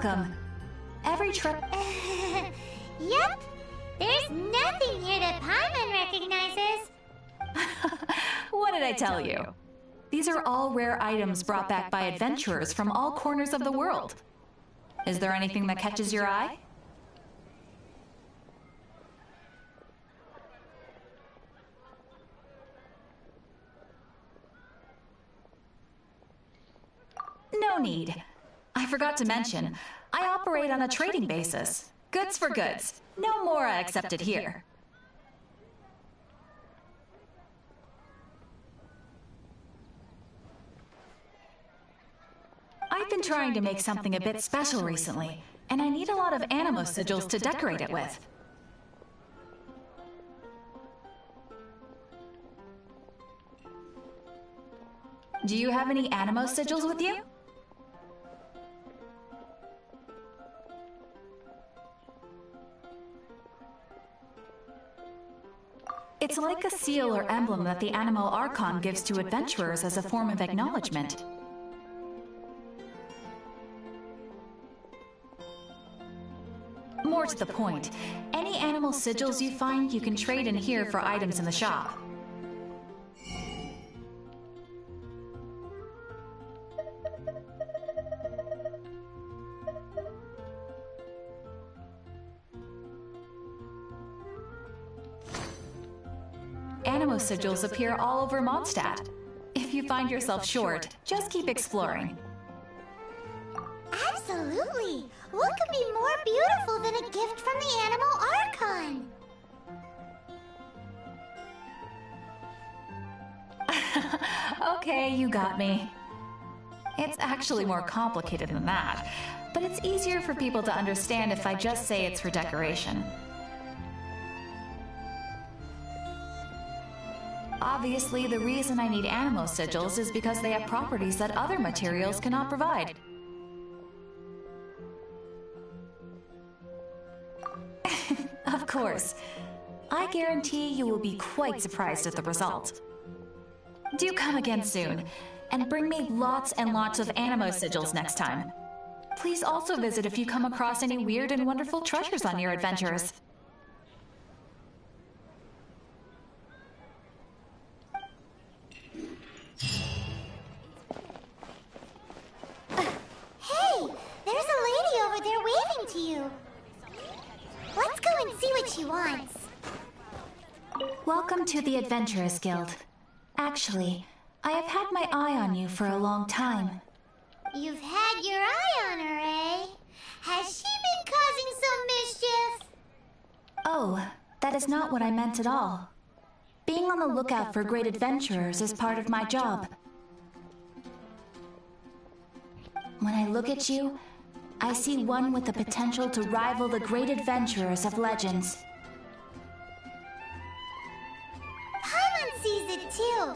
welcome. Every trip. Yep. There's nothing here that Paimon recognizes. What did I tell you? These are all rare items brought back by adventurers from all corners of the world. Is there anything that catches your eye? No need. I forgot to mention, I operate on a trading basis. Goods for goods. No more accepted here. I've been trying to make something a bit special recently, and I need a lot of animo sigils to decorate it with. Do you have any animo sigils with you? It's like a seal or emblem that the Animal Archon gives to adventurers as a form of acknowledgement. More to the point, any animal sigils you find you can trade in here for items in the shop. Animo sigils appear all over Mondstadt. If you find yourself short, just keep exploring. Absolutely. What could be more beautiful than a gift from the Animal Archon? Okay, you got me. It's actually more complicated than that, but it's easier for people to understand if I just say it's for decoration. Obviously, the reason I need animo sigils is because they have properties that other materials cannot provide. Of course. I guarantee you will be quite surprised at the result. Do come again soon, and bring me lots and lots of animo sigils next time. Please also visit if you come across any weird and wonderful treasures on your adventures. Hey, there's a lady over there waving to you. Let's go and see what she wants. Welcome to the Adventurers Guild. Actually, I have had my eye on you for a long time. You've had your eye on her, eh? Has she been causing some mischief? Oh, that is not what I meant at all. Being on the lookout for great adventurers is part of my job. When I look at you, I see one with the potential to rival the great adventurers of legends. Paimon sees it too.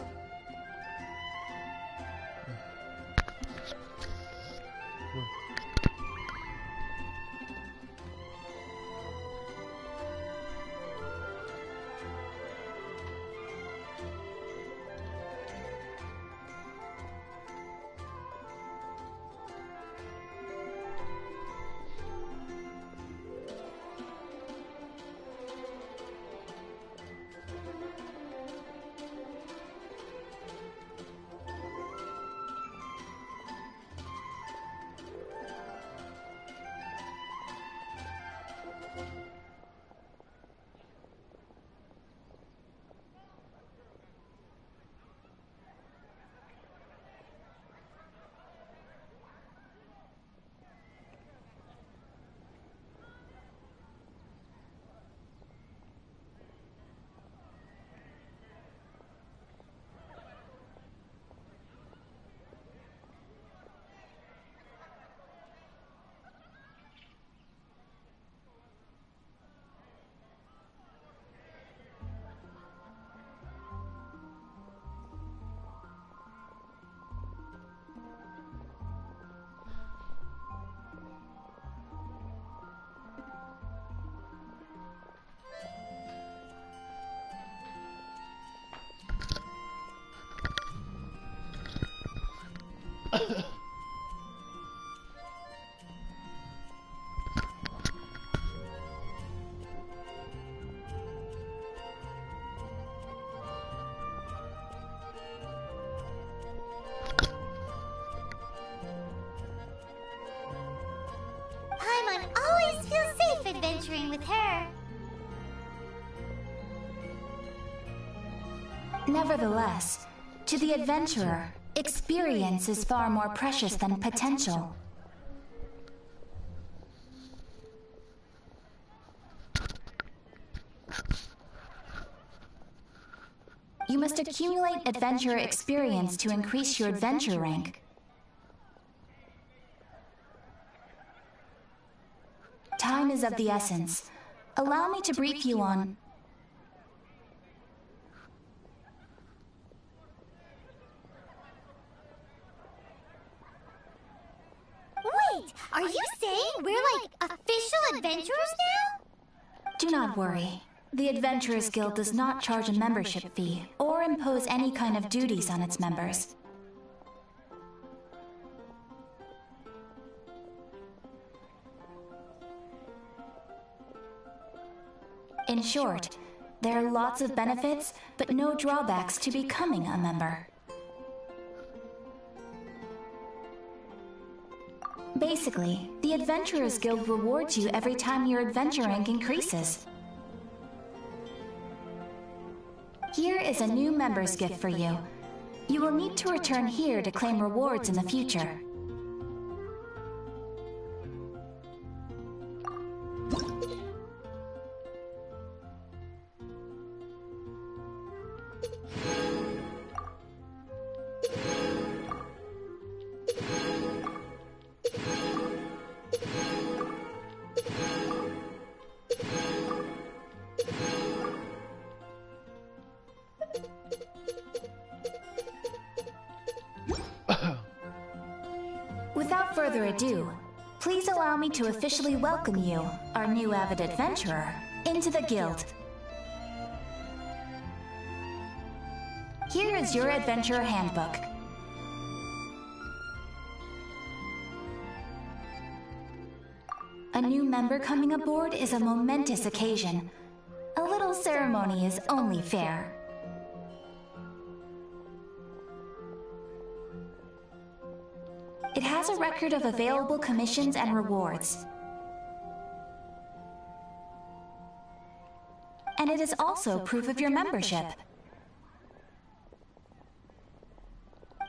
Nevertheless, to the adventurer, experience is far more precious than potential. You must accumulate adventurer experience to increase your adventure rank. Time is of the essence. Allow me to brief you on... Wait, are you saying we're like official adventurers now? Do not worry. The Adventurers Guild does not charge a membership fee or impose any kind of duties on its members. In short, there are lots of benefits, but no drawbacks to becoming a member. Basically, the Adventurers Guild rewards you every time your adventure rank increases. Here is a new member's gift for you. You will need to return here to claim rewards in the future. Without further ado, please allow me to officially welcome you, our new avid adventurer, into the guild. Here is your adventurer handbook. A new member coming aboard is a momentous occasion. A little ceremony is only fair. It has a record of available commissions and rewards. And it is also proof of your membership.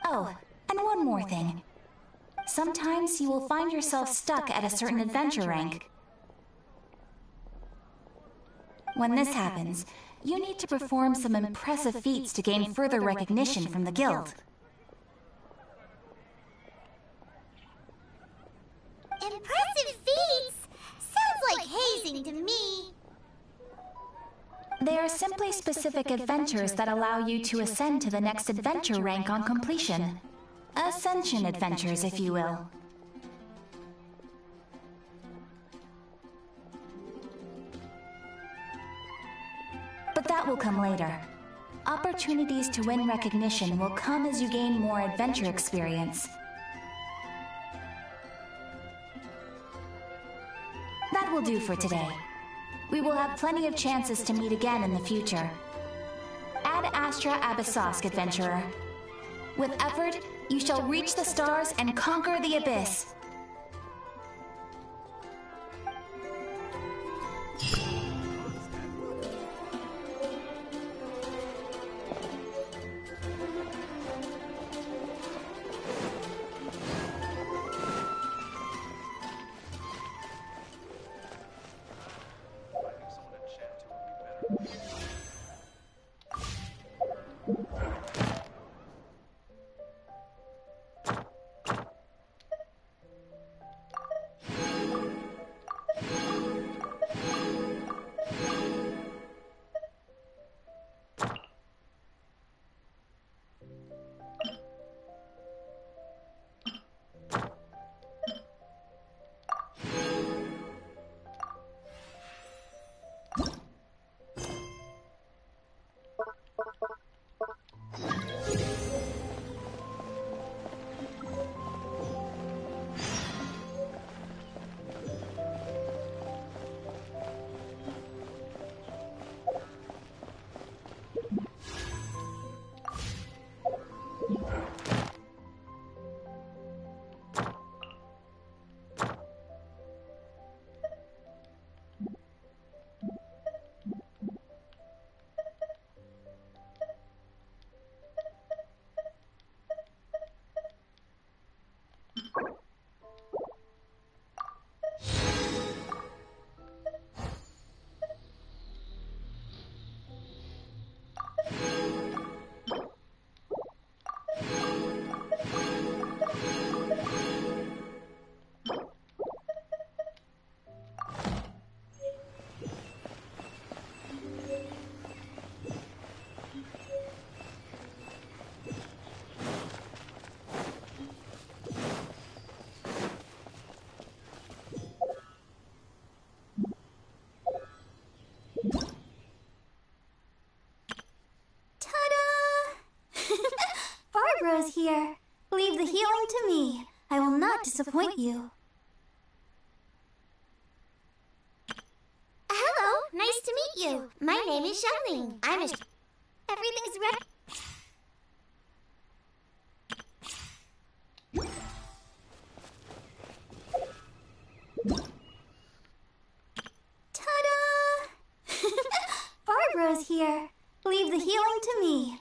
Oh, and one more thing. Sometimes you will find yourself stuck at a certain adventure rank. When this happens, you need to perform some impressive feats to gain further recognition from the guild. Impressive feats? Sounds like hazing to me. They are simply specific adventures that allow you to ascend to the next adventure rank on completion. Ascension adventures, if you will. But that will come later. Opportunities to win recognition will come as you gain more adventure experience. That will do for today. We will have plenty of chances to meet again in the future. Ad Astra Abyssosk, adventurer. With effort, you shall reach the stars and conquer the abyss. Barbara's here. Leave the healing to me. I will not disappoint you. Hello, nice to meet you. My name is Shelling. I'm a... Everything's ready. Ta-da! Barbara's here. Leave the healing to me.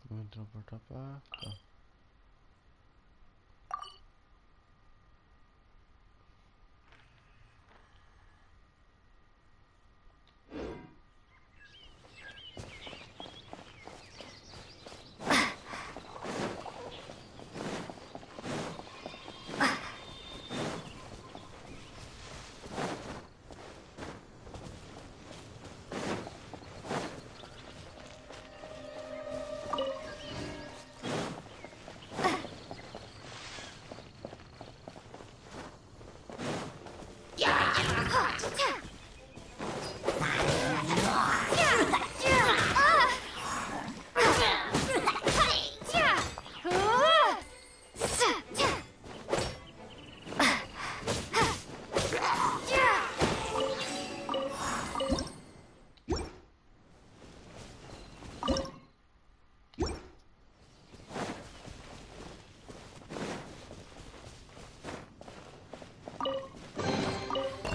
Entra por esta parte.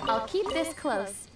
I'll keep this close.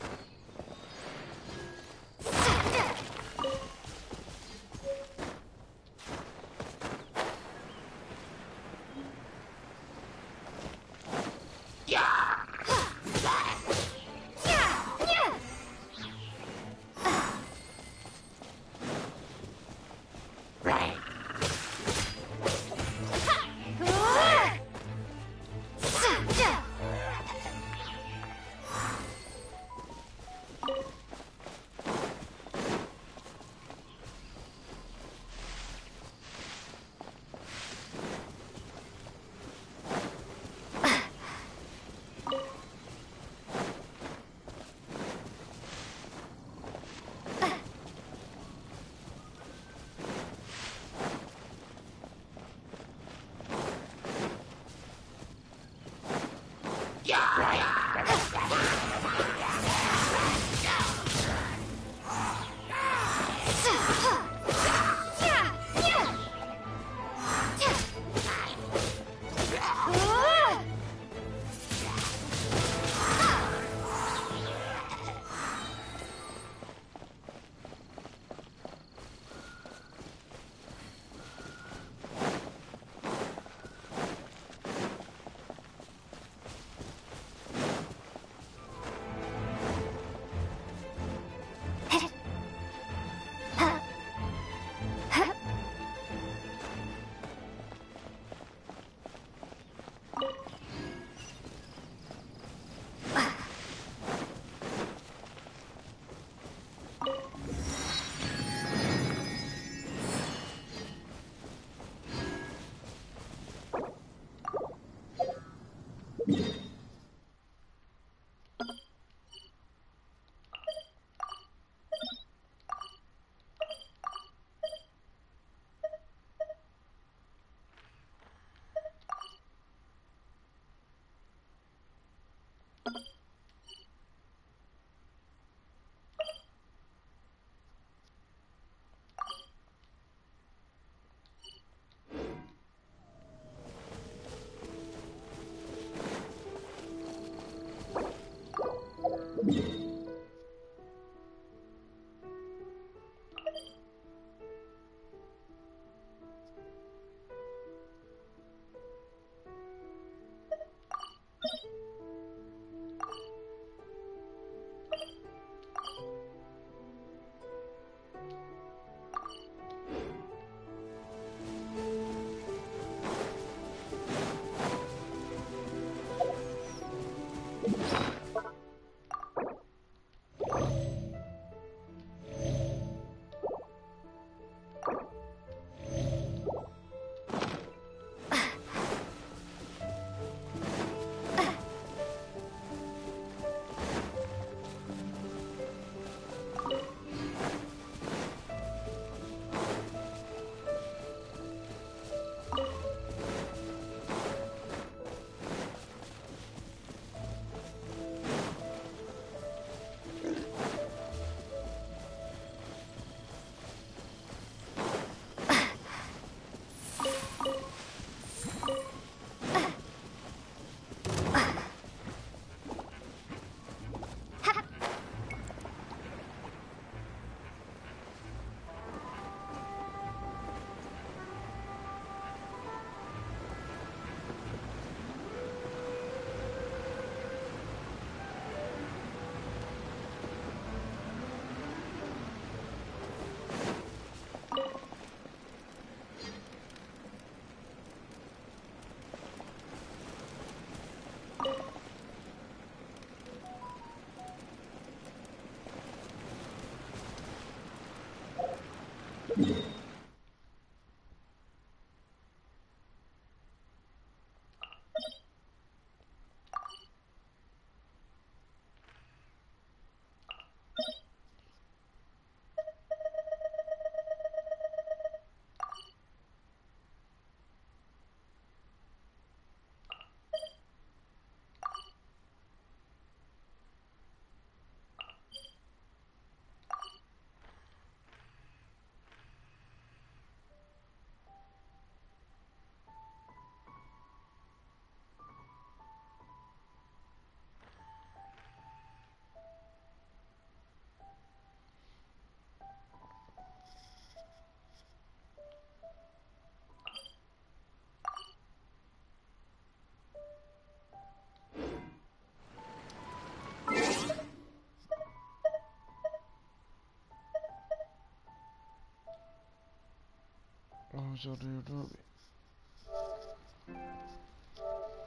oficial to YouTube.